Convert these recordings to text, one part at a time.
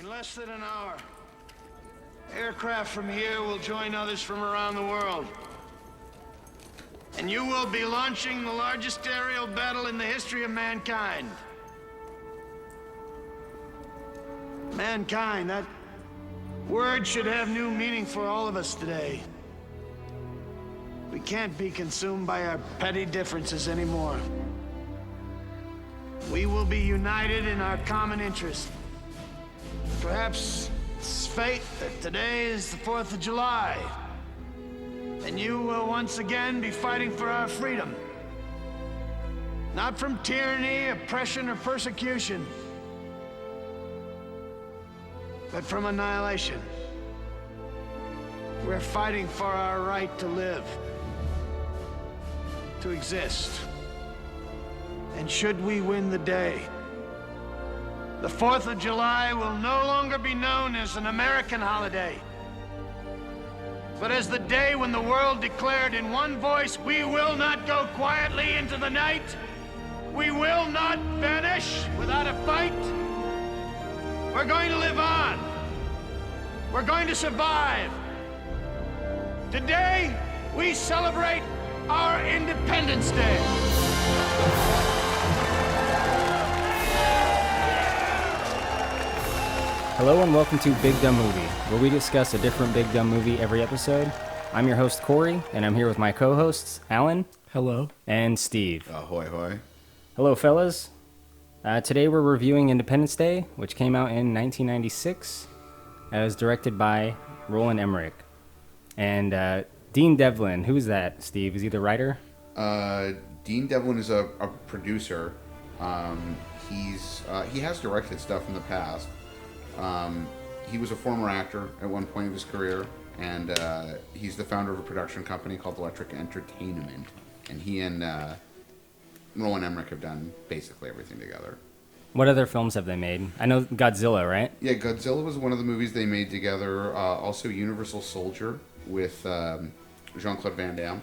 less than an hour, aircraft from here will join others from around the world. And you will be launching the largest aerial battle in the history of mankind. Mankind, that word should have new meaning for all of us today. We can't be consumed by our petty differences anymore. We will be united in our common interest. Perhaps it's fate that today is the 4th of July, and you will once again be fighting for our freedom. Not from tyranny, oppression, or persecution, but from annihilation. We're fighting for our right to live, to exist. And should we win the day, the 4th of July will no longer be known as an American holiday, but as the day when the world declared in one voice, we will not go quietly into the night. We will not vanish without a fight. We're going to live on. We're going to survive. Today, we celebrate our Independence Day. Hello and welcome to Big Dumb Movie, where we discuss a different Big Dumb movie every episode. I'm your host, Korey, and I'm here with my co-hosts, Alan. Hello. And Steve. Ahoy, hoy. Hello, fellas. Today we're reviewing Independence Day, which came out in 1996. It was directed by Roland Emmerich. And Dean Devlin, who's that, Steve? Is he the writer? Dean Devlin is a producer. He has directed stuff in the past. He was a former actor at one point of his career, and he's the founder of a production company called Electric Entertainment. And he and Roland Emmerich have done basically everything together. What other films have they made? I know Godzilla, right? Yeah, Godzilla was one of the movies they made together. Also Universal Soldier with Jean-Claude Van Damme.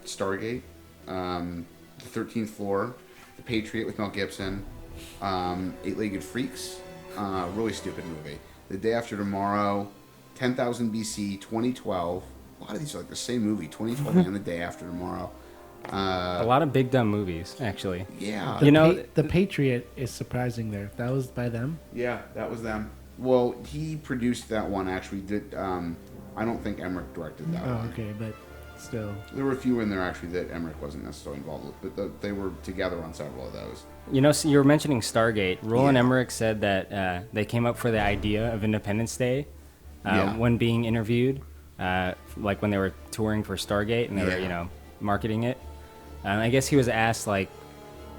Stargate. The 13th Floor. The Patriot with Mel Gibson. Eight-Legged Freaks. Really stupid movie. The Day After Tomorrow. 10,000 BC. 2012. A lot of these are like the same movie. 2012 and The Day After Tomorrow. A lot of big dumb movies, actually. Yeah. The Patriot is surprising there. That was by them? Yeah, that was them. Well, he produced that one, actually. I don't think Emmerich directed that one. Oh, okay, but still. There were a few in there, actually, that Emmerich wasn't necessarily involved with, but they were together on several of those. You know, so you were mentioning Stargate. Roland Emmerich said that they came up for the idea of Independence Day when being interviewed, like when they were touring for Stargate and they were, marketing it. I guess he was asked,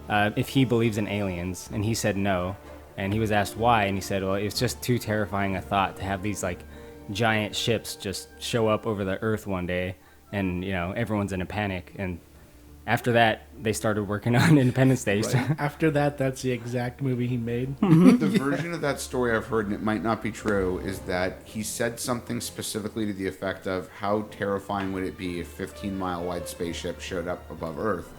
if he believes in aliens, and he said no. And he was asked why, and he said, well, it's just too terrifying a thought to have these, giant ships just show up over the Earth one day, and, everyone's in a panic. And after that, they started working on Independence Day. Right. After that, that's the exact movie he made. The version of that story I've heard, and it might not be true, is that he said something specifically to the effect of how terrifying would it be if 15-mile wide spaceship showed up above Earth,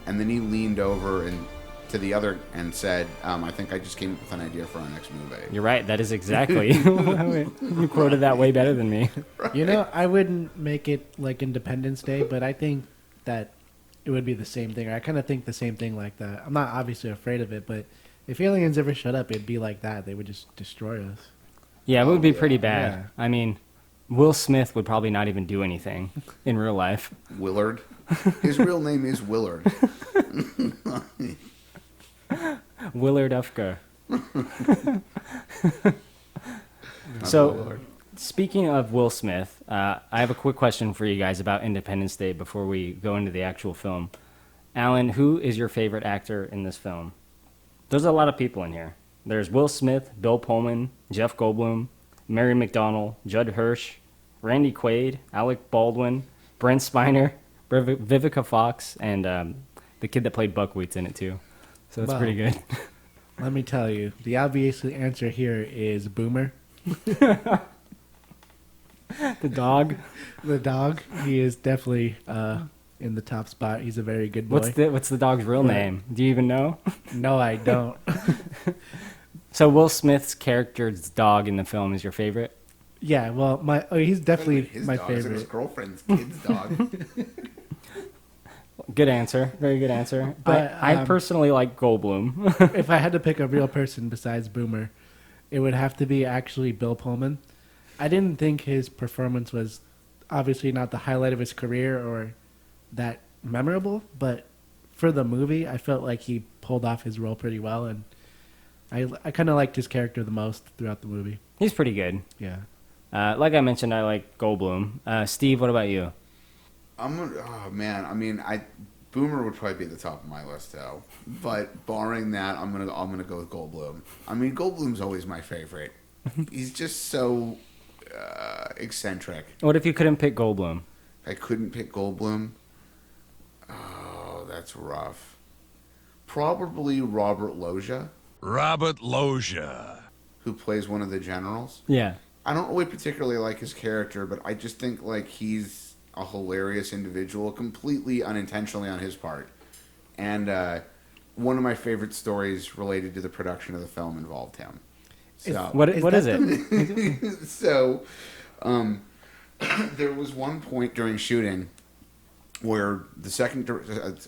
and then he leaned over and to the other and said, I think I just came up with an idea for our next movie. You're right, that is exactly. You quoted that way better than me. Right. I wouldn't make it like Independence Day, but I think that it would be the same thing. I kind of think the same thing like that. I'm not obviously afraid of it, but if aliens ever showed up, it'd be like that. They would just destroy us. Yeah, it would be pretty bad. Yeah. I mean, Will Smith would probably not even do anything in real life. Willard. His real name is Willard. Willard Ufka. So, Willard. Speaking of Will Smith, I have a quick question for you guys about Independence Day before we go into the actual film. Alan, who is your favorite actor in this film? There's a lot of people in here. There's Will Smith, Bill Pullman, Jeff Goldblum, Mary McDonnell, Judd Hirsch, Randy Quaid, Alec Baldwin, Brent Spiner, Vivica Fox, and the kid that played Buckwheat's in it too. So it's pretty good. Let me tell you, the obvious answer here is Boomer. The dog. The dog. He is definitely in the top spot. He's a very good boy. What's the dog's real name? Do you even know? No, I don't. So Will Smith's character's dog in the film is your favorite? Yeah, well, he's definitely His my dog is favorite. his girlfriend's kid's dog. Good answer. Very good answer. But, I personally like Goldblum. If I had to pick a real person besides Boomer, it would have to be actually Bill Pullman. I didn't think his performance was obviously not the highlight of his career or that memorable, but for the movie, I felt like he pulled off his role pretty well, and I kind of liked his character the most throughout the movie. He's pretty good. Yeah. Like I mentioned, I like Goldblum. Steve, what about you? Oh man, I mean, Boomer would probably be at the top of my list though. But barring that, I'm gonna go with Goldblum. I mean, Goldblum's always my favorite. He's just so eccentric. What if you couldn't pick Goldblum? I couldn't pick Goldblum. Oh, that's rough. Probably Robert Loggia, Robert Loggia. who plays one of the generals. Yeah. I don't really particularly like his character, but I just think like he's a hilarious individual, completely unintentionally on his part. And one of my favorite stories related to the production of the film involved him. So, What is it? so there was one point during shooting where the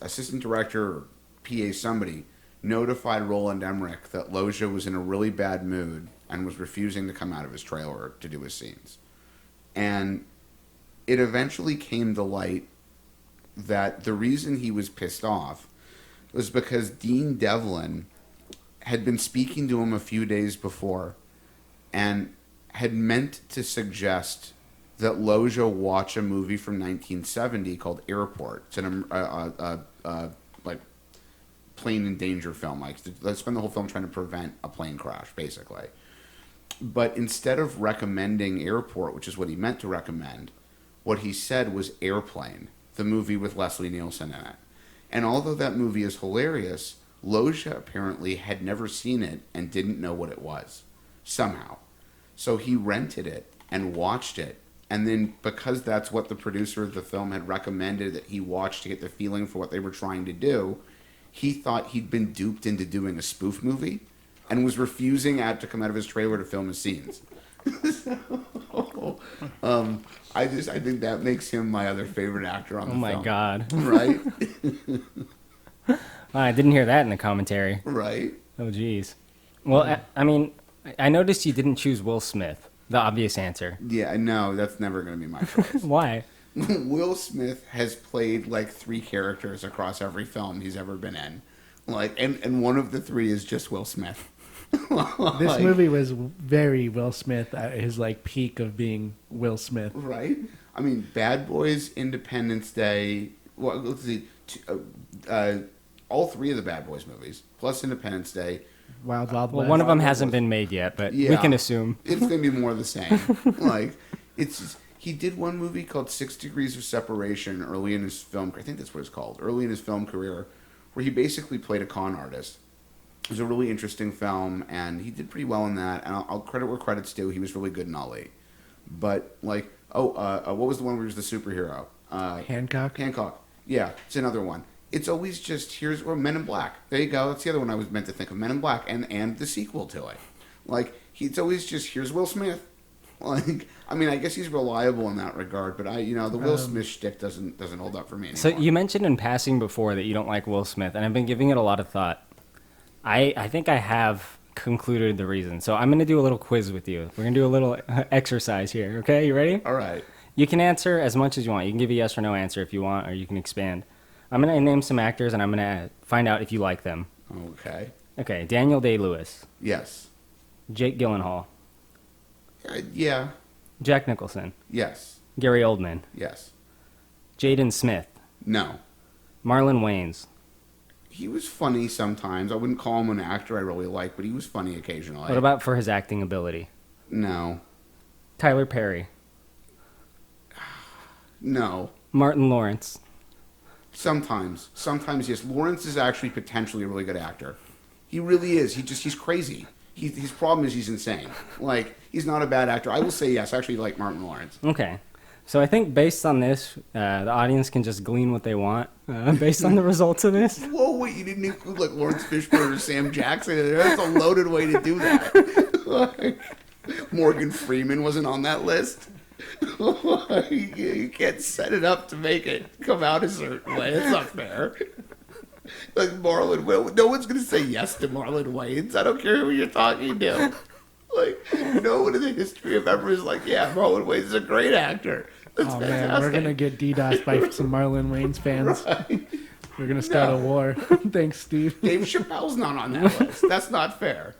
assistant director or PA somebody notified Roland Emmerich that Loggia was in a really bad mood and was refusing to come out of his trailer to do his scenes. And it eventually came to light that the reason he was pissed off was because Dean Devlin had been speaking to him a few days before and had meant to suggest that Loggia watch a movie from 1970 called Airport. It's an like plane in danger film. Like they spend the whole film trying to prevent a plane crash, basically. But instead of recommending Airport, which is what he meant to recommend, what he said was Airplane, the movie with Leslie Nielsen in it. And although that movie is hilarious, Loggia apparently had never seen it and didn't know what it was, somehow. So he rented it and watched it. And then because that's what the producer of the film had recommended that he watch to get the feeling for what they were trying to do, he thought he'd been duped into doing a spoof movie and was refusing to come out of his trailer to film his scenes. I think that makes him my other favorite actor on the film. Oh my God. Right? I didn't hear that in the commentary. Right. Oh, geez. Well, I mean, I noticed you didn't choose Will Smith, the obvious answer. Yeah, no, that's never going to be my choice. Why? Will Smith has played like 3 characters across every film he's ever been in. Like, and one of the 3 is just Will Smith. This movie was very Will Smith at his like peak of being Will Smith. Right? I mean, Bad Boys, Independence Day. Well, let's see. All 3 of the Bad Boys movies, plus Independence Day. Wild Wild Well, West. one of them hasn't been made yet, but we Yeah. can assume. It's going to be more of the same. Like, it's just, he did one movie called 6 Degrees of Separation early in his film. I think that's what it's called. Early in his film career, where he basically played a con artist. It was a really interesting film, and he did pretty well in that. And I'll credit where credit's due. He was really good in Ali. But like, what was the one where he was the superhero? Hancock. Hancock. Yeah, it's another one. It's always just Men in Black. There you go. That's the other one I was meant to think of. Men in Black, and the sequel to it. Like, it's always just here's Will Smith. Like, I mean, I guess he's reliable in that regard, but the Will Smith shtick doesn't hold up for me anymore. So you mentioned in passing before that you don't like Will Smith, and I've been giving it a lot of thought. I think I have concluded the reason. So I'm going to do a little quiz with you. We're going to do a little exercise here. Okay, you ready? All right. You can answer as much as you want. You can give a yes or no answer if you want, or you can expand. I'm going to name some actors, and I'm going to find out if you like them. Okay. Okay, Daniel Day-Lewis, Yes. Jake Gyllenhaal, Yeah. Jack Nicholson, Yes. Gary Oldman, Yes. Jaden Smith, No. Marlon Wayans, He was funny sometimes. I wouldn't call him an actor I really like, but he was funny occasionally. what about for his acting ability? No. Tyler Perry, No. Martin Lawrence, Sometimes. Sometimes, yes. Lawrence is actually potentially a really good actor. He really is. He's crazy. His problem is he's insane. Like, he's not a bad actor. I will say yes. I actually like Martin Lawrence. Okay. So I think based on this, the audience can just glean what they want based on the results of this. Whoa, wait, you didn't include like Lawrence Fishburne or Sam Jackson in there. That's a loaded way to do that. Like, Morgan Freeman wasn't on that list. You can't set it up to make it come out a certain way. It's not fair. Like Marlon Wayans. No one's going to say yes to Marlon Wayans. I don't care who you're talking to. Like, no one in the history of ever is like, yeah, Marlon Wayans is a great actor. That's Oh fantastic. man, we're gonna get DDoSed by some Marlon Wayans fans. Right. We're gonna start a war. Thanks, Steve. Dave Chappelle's not on that list. That's not fair.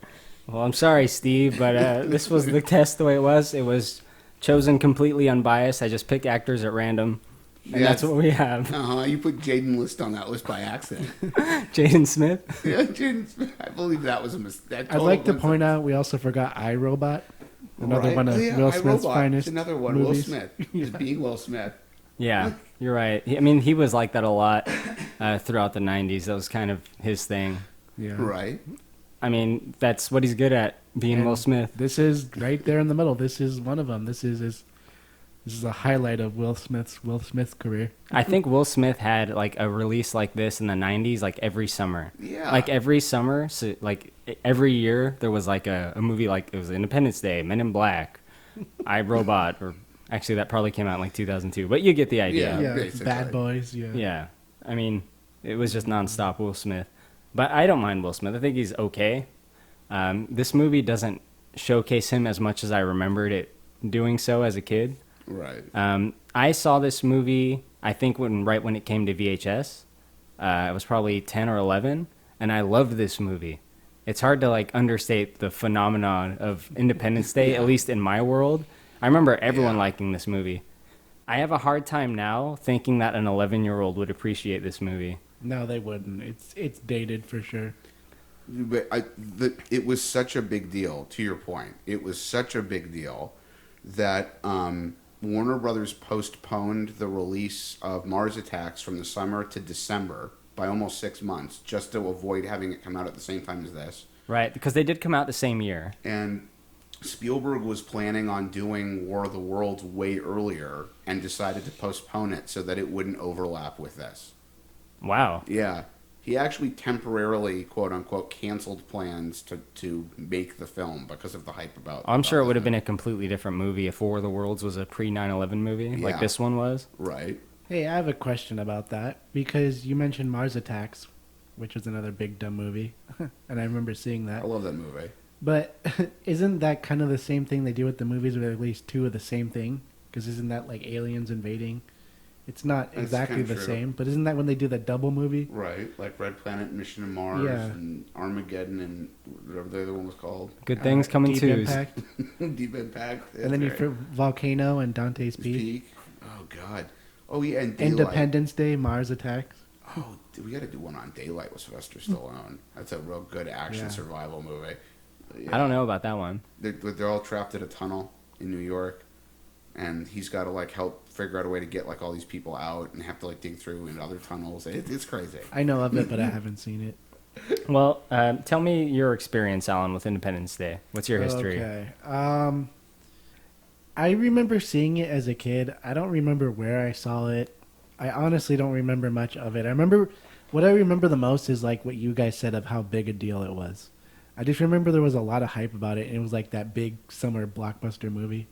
Well, I'm sorry, Steve, but this was the test the way it was. It was chosen completely unbiased. I just pick actors at random, and Yeah, that's what we have. You put Jaden List on that list by accident. Jaden Smith. Yeah, Jaden Smith. I believe that was a mistake. I'd like to point out we also forgot iRobot, another one of Will Smith's finest Another one, movies. Will Smith. Just being Will Smith. Yeah, you're right. I mean, he was like that a lot throughout the 90s. That was kind of his thing. Yeah. Right. I mean, that's what he's good at, being And Will Smith. This is right there in the middle. This is one of them. This is a highlight of Will Smith's career. I think Will Smith had like a release like this in the 90s, like every summer. Yeah. Like every summer, so like every year there was like a movie, like it was Independence Day, Men in Black, I, Robot, or actually that probably came out in like 2002, but you get the idea. Yeah, Yeah, basically. Bad Boys. Yeah. Yeah. I mean, it was just nonstop Will Smith. But I don't mind Will Smith. I think he's okay. This movie doesn't showcase him as much as I remembered it doing so as a kid. Right. I saw this movie, I think, right when it came to VHS. I was probably 10 or 11, and I loved this movie. It's hard to like understate the phenomenon of Independence Day, at least in my world. I remember everyone liking this movie. I have a hard time now thinking that an 11-year-old would appreciate this movie. No, they wouldn't. It's dated for sure. But it was such a big deal, to your point. It was such a big deal that Warner Brothers postponed the release of Mars Attacks from the summer to December by almost 6 months, just to avoid having it come out at the same time as this. Right, because they did come out the same year. And Spielberg was planning on doing War of the Worlds way earlier and decided to postpone it so that it wouldn't overlap with this. Wow. Yeah. He actually temporarily, quote unquote, canceled plans to make the film because of the hype about I'm sure it would have this been a completely different movie if War of the Worlds was a pre-9/11 movie, like Yeah. this one was. Right. Hey, I have a question about that because you mentioned Mars Attacks, which was another big dumb movie, and I remember seeing that. I love that movie. But isn't that kind of the same thing they do with the movies, with at least two of the same thing? Because isn't that like aliens invading? It's not That's exactly kinda the true. same, but isn't that when they do the double movie? Right. Like Red Planet, Mission to Mars, Yeah. and Armageddon, and whatever the other one was called. Good things come in Deep twos. Impact, Deep Impact. and then you That's for right. Volcano and Dante's Peak. Peak. Oh, God. Oh, yeah, and Daylight. Independence Day, Mars Attacks. Oh, dude, we got to do one on Daylight with Sylvester Stallone. That's a real good action Yeah. survival movie. I don't know about that one. They're all trapped in a tunnel in New York, and he's got to like help figure out a way to get like all these people out and have to like dig through in other tunnels. It's crazy. I know of it, but I haven't seen it. Well, tell me your experience, Alan, with Independence Day. What's your history? Okay. I remember seeing it as a kid. I don't remember where I saw it. I honestly don't remember much of it. What I remember the most is like what you guys said of how big a deal it was. I just remember there was a lot of hype about it, and it was like that big summer blockbuster movie.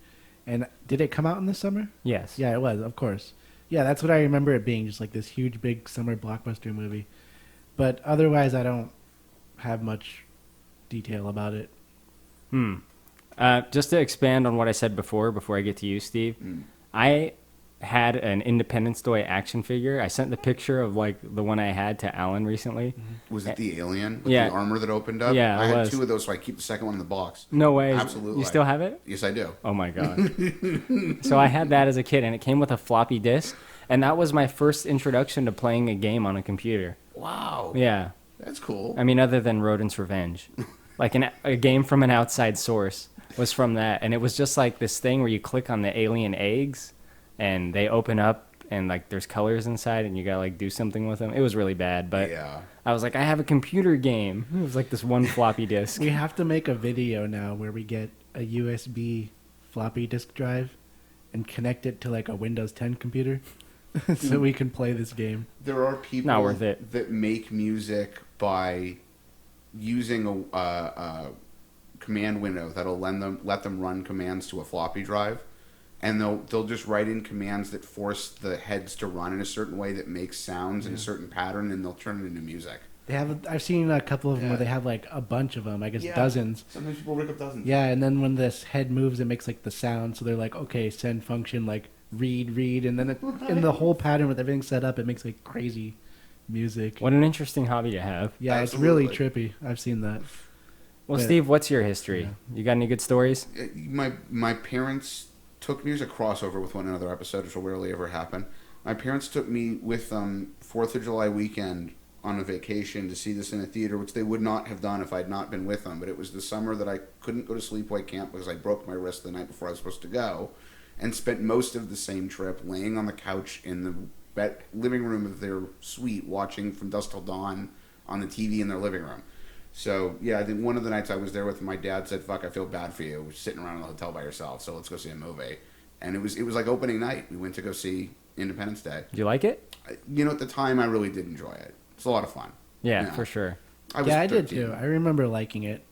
And did it come out in the summer? Yes. Yeah, it was, of course. Yeah, that's what I remember it being, just like this huge, big summer blockbuster movie. But otherwise, I don't have much detail about it. Just to expand on what I said before I get to you, Steve, I had an Independence Day action figure. I sent the picture of like the one I had to Alan recently. Was it the alien with Yeah. the armor that opened up? Yeah, I it had was. 2 of those, so I keep the second one in the box. No way. Absolutely. You still have it? Yes, I do. Oh my god. So I had that as a kid, and it came with a floppy disk, and that was my first introduction to playing a game on a computer. Wow. Yeah. That's cool. I mean, other than Rodent's Revenge. Like a game from an outside source was from that, and it was just like this thing where you click on the alien eggs, and they open up, and like there's colors inside, and you gotta like do something with them. It was really bad, but Yeah. I was like, I have a computer game. It was like this one floppy disk. We have to make a video now where we get a USB floppy disk drive and connect it to like a Windows 10 computer so we can play this game. There are people Not worth it. that make music by using a command window that'll let them run commands to a floppy drive, and they'll just write in commands that force the heads to run in a certain way that makes sounds in a certain pattern, and they'll turn it into music. I've seen a couple of them where they have like a bunch of them, I guess dozens. Sometimes people rig up dozens. Yeah, and then when this head moves, it makes like the sound. So they're like, okay, send function like read, and then in the whole pattern with everything set up, it makes like crazy music. What an interesting hobby to have. Yeah, Absolutely. it's really trippy. I've seen that. Well, But- Steve, what's your history? You got any good stories? My parents took me. There's a crossover with one another episode, which will rarely ever happen. My parents took me with them 4th of July weekend on a vacation to see this in a theater, which they would not have done if I'd not been with them. But it was the summer that I couldn't go to sleepaway camp because I broke my wrist the night before I was supposed to go, and spent most of the same trip laying on the couch in the living room of their suite watching From Dusk Till Dawn on the TV in their living room. So, yeah, I think one of the nights I was there with my dad said, fuck, I feel bad for you. We're sitting around in the hotel by yourself, so let's go see a movie. And it was like opening night. We went to go see Independence Day. Did you like it? At the time, I really did enjoy it. It's a lot of fun. Yeah, for sure. I I did too. I remember liking it.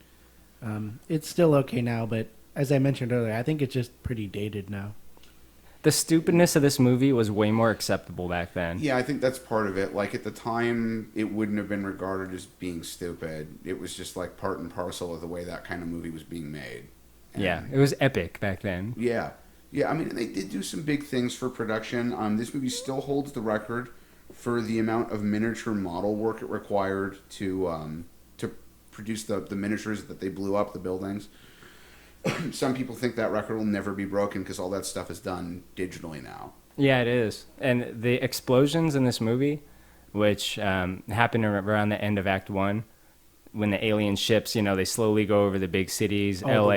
It's still okay now, but as I mentioned earlier, I think it's just pretty dated now. The stupidness of this movie was way more acceptable back then. Yeah, I think that's part of it. Like, at the time, it wouldn't have been regarded as being stupid. It was just, like, part and parcel of the way that kind of movie was being made. And Yeah, it was epic back then. Yeah. Yeah, I mean, they did do some big things for production. This movie still holds the record for the amount of miniature model work it required to produce the miniatures that they blew up, the buildings. Some people think that record will never be broken because all that stuff is done digitally now. Yeah, it is. And the explosions in this movie, which happen around the end of Act 1, when the alien ships, they slowly go over the big cities, Oh, LA.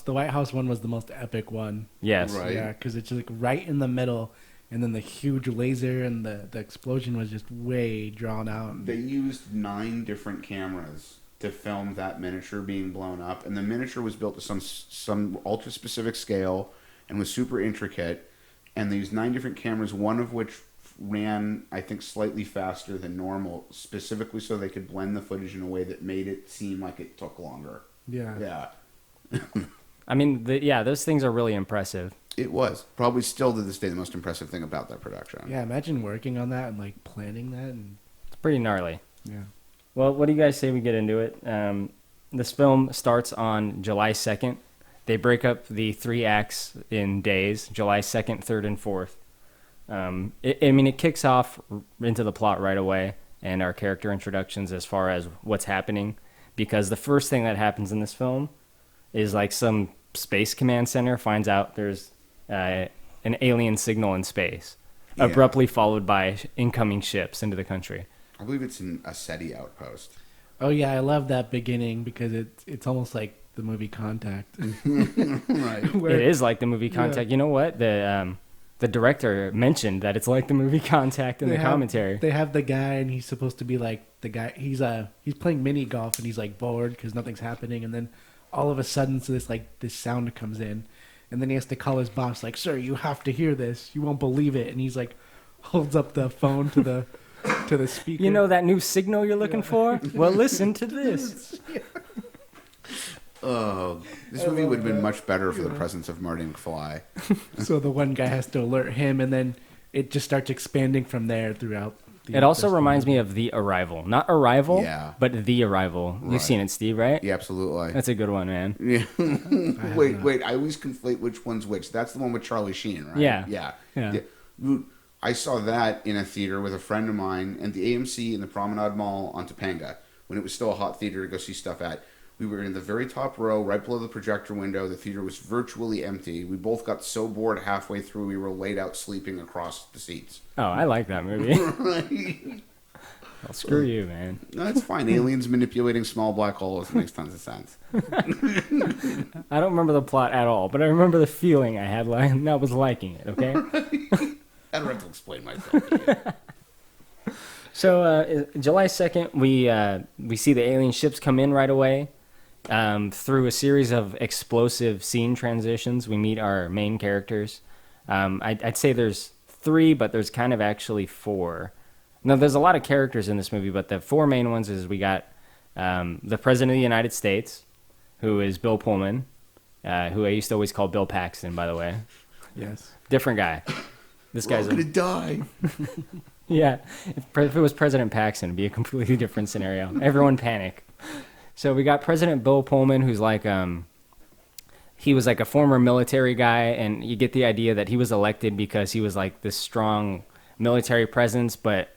The White House one was the most epic one. Yes. Right. Yeah, because it's just like right in the middle, and then the huge laser and the explosion was just way drawn out. They used 9 different cameras to film that miniature being blown up, and the miniature was built to some ultra specific scale and was super intricate. And they used 9 different cameras, one of which ran, I think, slightly faster than normal, specifically so they could blend the footage in a way that made it seem like it took longer. Yeah. Yeah, I mean, those things are really impressive. it was probably still to this day the most impressive thing about that production. Yeah, imagine working on that and like planning that and It's pretty gnarly. yeah. Well, what do you guys say we get into it? This film starts on July 2nd. They break up the 3 acts in days, July 2nd, 3rd, and 4th. It kicks off into the plot right away and our character introductions as far as what's happening, because the first thing that happens in this film is like some space command center finds out there's an alien signal in space, abruptly followed by incoming ships into the country. I believe it's in a SETI outpost. Oh yeah, I love that beginning because it's almost like the movie Contact. Right. It is like the movie Contact. Yeah. You know what? The director mentioned that it's like the movie Contact in the commentary. They have the guy, and he's supposed to be like the guy. He's playing mini golf, and he's like bored because nothing's happening, and then all of a sudden, so this sound comes in, and then he has to call his boss, like, "Sir, you have to hear this. You won't believe it." And he's like, holds up the phone to the speaker. You know that new signal you're looking for? Well, listen to this. Oh, this movie would have been much better for the presence of Marty McFly. So the one guy has to alert him, and then it just starts expanding from there throughout. It also reminds me of The Arrival. Not Arrival, Yeah. but The Arrival. You've Right. seen it, Steve, right? Yeah, absolutely. That's a good one, man. Yeah. Wait. I always conflate which one's which. That's the one with Charlie Sheen, right? Yeah. Yeah. Dude, I saw that in a theater with a friend of mine at the AMC in the Promenade Mall on Topanga when it was still a hot theater to go see stuff at. We were in the very top row, right below the projector window. The theater was virtually empty. We both got so bored halfway through, we were laid out sleeping across the seats. Oh, I like that movie. Right? Well, screw you, man. No, that's fine. Aliens manipulating small black holes makes tons of sense. I don't remember the plot at all, but I remember the feeling I had. I was liking it, okay? I don't have to explain myself to you. So July 2nd, we see the alien ships come in right away. Through a series of explosive scene transitions, we meet our main characters. I'd say there's 3, but there's kind of actually 4. Now, there's a lot of characters in this movie, but the 4 main ones is we got the President of the United States, who is Bill Pullman, who I used to always call Bill Paxton, by the way. Yes. Different guy. This We're all guy's gonna die. Yeah, if it was President Paxton, it'd be a completely different scenario. Everyone panic. So we got President Bill Pullman, who's like, he was like a former military guy, and you get the idea that he was elected because he was like this strong military presence, but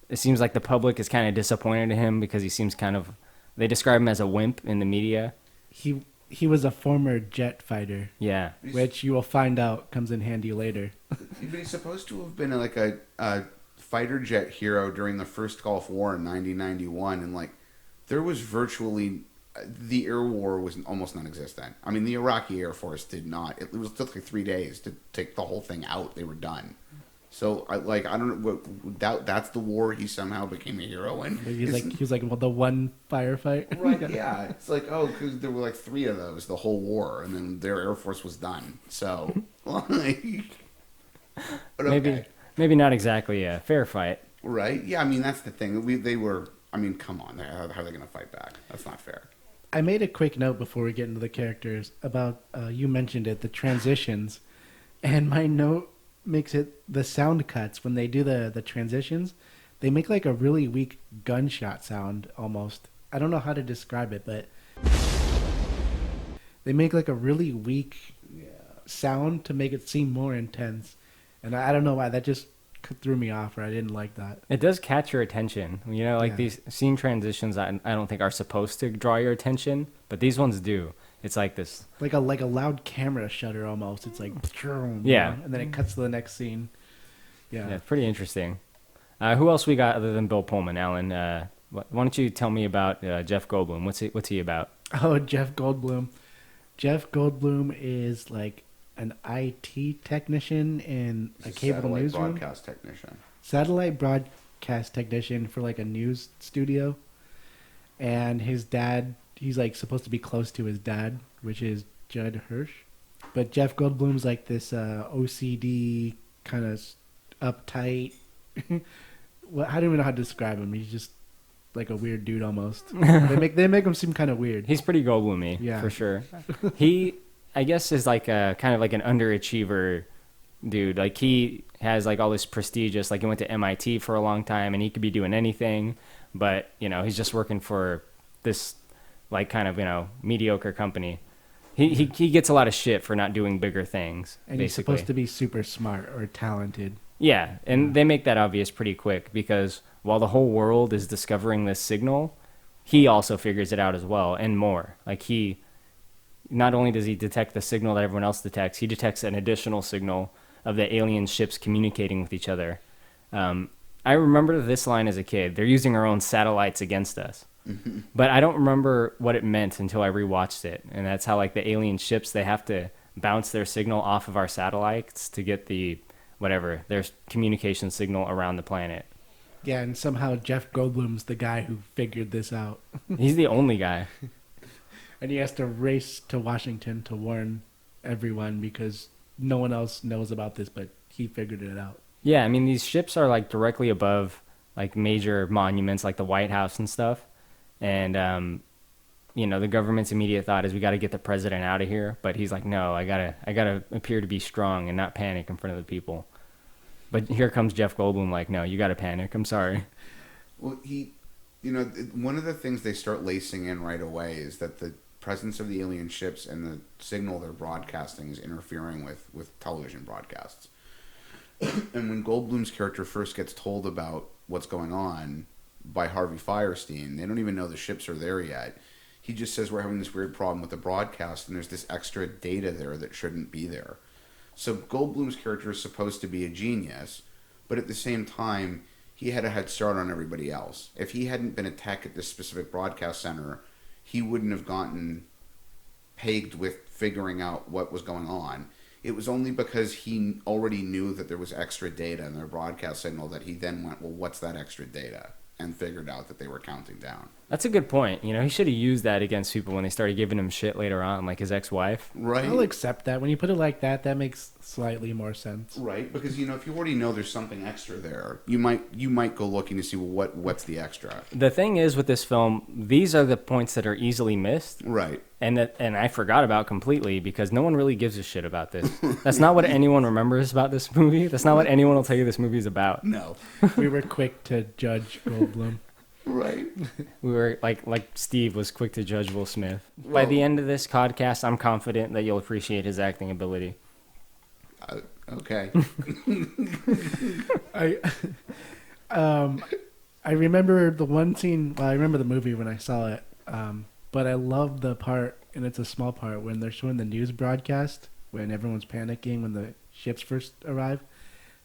it seems like the public is kind of disappointed in him because he seems kind of, they describe him as a wimp in the media. He was a former jet fighter. Yeah. Which you will find out comes in handy later. But he's supposed to have been like a fighter jet hero during the first Gulf War in 1991, and like there was virtually the air war was almost non-existent. I mean, the Iraqi Air Force did not. It was took like 3 days to take the whole thing out. They were done. So I don't know what that's the war he somehow became a hero in. He was like well, the one firefight. Right? Yeah. It's like because there were like 3 of those the whole war, and then their Air Force was done. So like, but okay. Maybe not exactly a fair fight. Right? Yeah, I mean, that's the thing. They were, I mean, come on. How are they going to fight back? That's not fair. I made a quick note before we get into the characters about, you mentioned it, the transitions. And my note makes it, the sound cuts, when they do the transitions, they make like a really weak gunshot sound almost. I don't know how to describe it, but they make like a really weak sound to make it seem more intense. And I don't know why, that just threw me off, or I didn't like that. It does catch your attention. You know, like these scene transitions, I don't think are supposed to draw your attention, but these ones do. It's like this. Like a loud camera shutter almost. It's like, yeah. And then it cuts to the next scene. Yeah. Yeah, pretty interesting. Who else we got other than Bill Pullman, Alan? Why don't you tell me about Jeff Goldblum? What's he about? Oh, Jeff Goldblum. Jeff Goldblum is like an IT technician in a cable newsroom. Broadcast technician. Satellite broadcast technician for like a news studio. And his dad, he's like supposed to be close to his dad, which is Judd Hirsch. But Jeff Goldblum's like this OCD kind of uptight. Well, I don't even know how to describe him. He's just like a weird dude almost. They make him seem kind of weird. He's pretty Goldblum-y, yeah, for sure. He, I guess, is like a kind of like an underachiever dude. Like he has like all this prestigious, like he went to MIT for a long time and he could be doing anything, but you know, he's just working for this like kind of, you know, mediocre company. He gets a lot of shit for not doing bigger things. And basically. He's supposed to be super smart or talented. Yeah, and they make that obvious pretty quick because while the whole world is discovering this signal, he also figures it out as well and more. Like he, not only does he detect the signal that everyone else detects, he detects an additional signal of the alien ships communicating with each other. I remember this line as a kid. They're using our own satellites against us. Mm-hmm. But I don't remember what it meant until I rewatched it. And that's how like the alien ships, they have to bounce their signal off of our satellites to get the, whatever, their communication signal around the planet. Yeah, and somehow Jeff Goldblum's the guy who figured this out. He's the only guy. And he has to race to Washington to warn everyone because no one else knows about this, but he figured it out. Yeah, I mean, these ships are like directly above like major monuments like the White House and stuff. And, you know, the government's immediate thought is we got to get the president out of here. But he's like, no, I gotta appear to be strong and not panic in front of the people. But here comes Jeff Goldblum like, no, you got to panic. I'm sorry. Well, you know, one of the things they start lacing in right away is that the presence of the alien ships and the signal they're broadcasting is interfering with television broadcasts. And when Goldblum's character first gets told about what's going on by Harvey Fierstein, they don't even know the ships are there yet. He just says we're having this weird problem with the broadcast and there's this extra data there that shouldn't be there. So Goldblum's character is supposed to be a genius, but at the same time, he had a head start on everybody else. If he hadn't been a tech at this specific broadcast center, he wouldn't have gotten pegged with figuring out what was going on. It was only because he already knew that there was extra data in their broadcast signal that he then went, well, what's that extra data? and figured out that they were counting down. That's a good point. He should have used that against people when they started giving him shit later on, like his ex-wife. Right. I'll accept that. When you put it like that, that makes slightly more sense. Right, because if you already know there's something extra there, you might go looking to see what's the extra. The thing is with this film, these are the points that are easily missed. Right. And I forgot about completely because no one really gives a shit about this. That's not what anyone remembers about this movie. That's not what anyone will tell you this movie's about. No. We were quick to judge Goldblum. Right. We were like Steve was quick to judge Will Smith. By the end of this podcast, I'm confident that you'll appreciate his acting ability. Okay. I remember the one scene. Well, I remember the movie when I saw it. But I love the part, and it's a small part, when they're showing the news broadcast when everyone's panicking when the ships first arrive,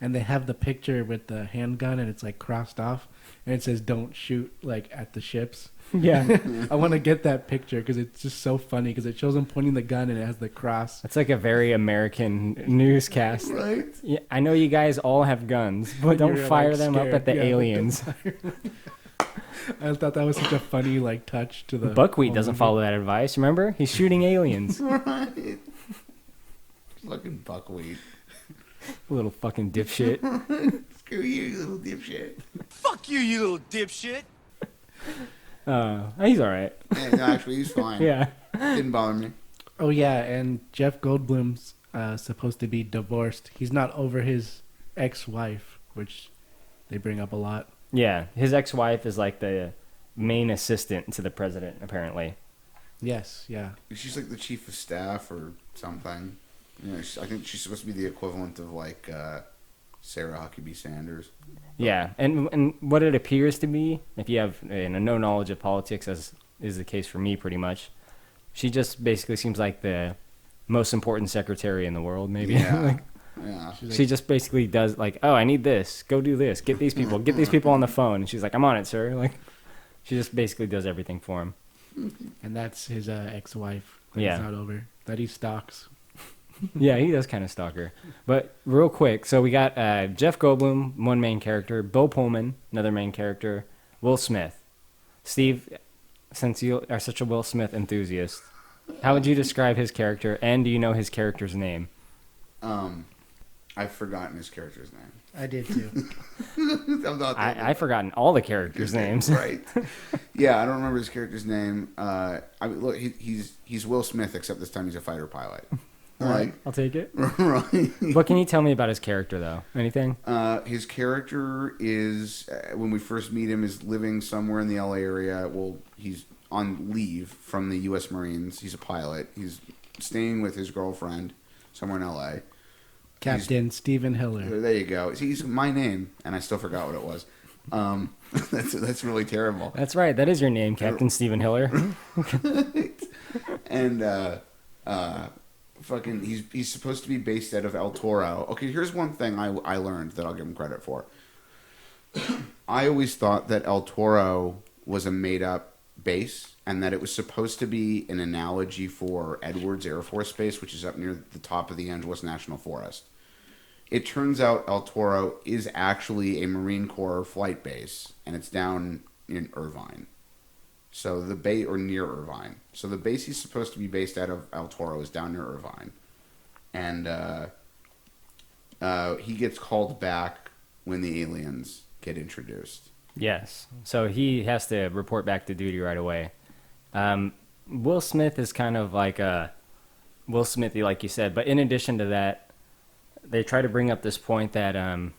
and they have the picture with the handgun and it's like crossed off, and it says "Don't shoot" like at the ships. Yeah. I want to get that picture because it's just so funny because it shows them pointing the gun and it has the cross. It's like a very American newscast. Right. Yeah, I know you guys all have guns, but don't You're, fire like, them up scared. at the Yeah, aliens. I thought that was such a funny touch to the Buckwheat whole doesn't movie. follow that advice. Remember, he's shooting aliens. Right. Fucking buckwheat. Little fucking dipshit. Screw you, you little dipshit. Fuck you, you little dipshit. He's all right. Yeah, no, actually, he's fine. Yeah. Didn't bother me. Oh yeah, and Jeff Goldblum's supposed to be divorced. He's not over his ex-wife, which they bring up a lot. Yeah, his ex-wife is like the main assistant to the president, apparently. Yes, yeah. She's like the chief of staff or something. I think she's supposed to be the equivalent of like Sarah Huckabee Sanders. Yeah, and what it appears to be, if you have no knowledge of politics, as is the case for me pretty much, she just basically seems like the most important secretary in the world, maybe. Yeah. Yeah. She just basically does like, oh, I need this, go do this, get these people on the phone, and she's like, I'm on it, sir. Like, she just basically does everything for him. And that's his ex-wife that Yeah. he's not over, that he stalks. Yeah, he does kind of stalk her. But real quick, so we got Jeff Goldblum, one main character, Bill Pullman, another main character, Will Smith. Steve, since you are such a Will Smith enthusiast, how would you describe his character, and do you know his character's name? I've forgotten his character's name. I did too. I've forgotten all the characters' names. Right. Yeah, I don't remember his character's name. Look, he's Will Smith, except this time he's a fighter pilot. Right. I'll take it. Right. What can you tell me about his character, though? Anything? His character is, when we first meet him, is living somewhere in the LA area. Well, he's on leave from the U.S. Marines. He's a pilot. He's staying with his girlfriend somewhere in LA. Captain Stephen Hiller. There you go. He's my name, and I still forgot what it was. That's really terrible. That's right. That is your name, Captain Stephen Hiller. And fucking, he's supposed to be based out of El Toro. Okay, here's one thing I learned that I'll give him credit for. I always thought that El Toro was a made-up base, and that it was supposed to be an analogy for Edwards Air Force Base, which is up near the top of the Angeles National Forest. It turns out El Toro is actually a Marine Corps flight base, and it's down in Irvine. So the base, or near Irvine. So the base he's supposed to be based out of, El Toro, is down near Irvine. And he gets called back when the aliens get introduced. Yes. So he has to report back to duty right away. Will Smith is kind of like a Will Smithy, like you said. But in addition to that, they try to bring up this point that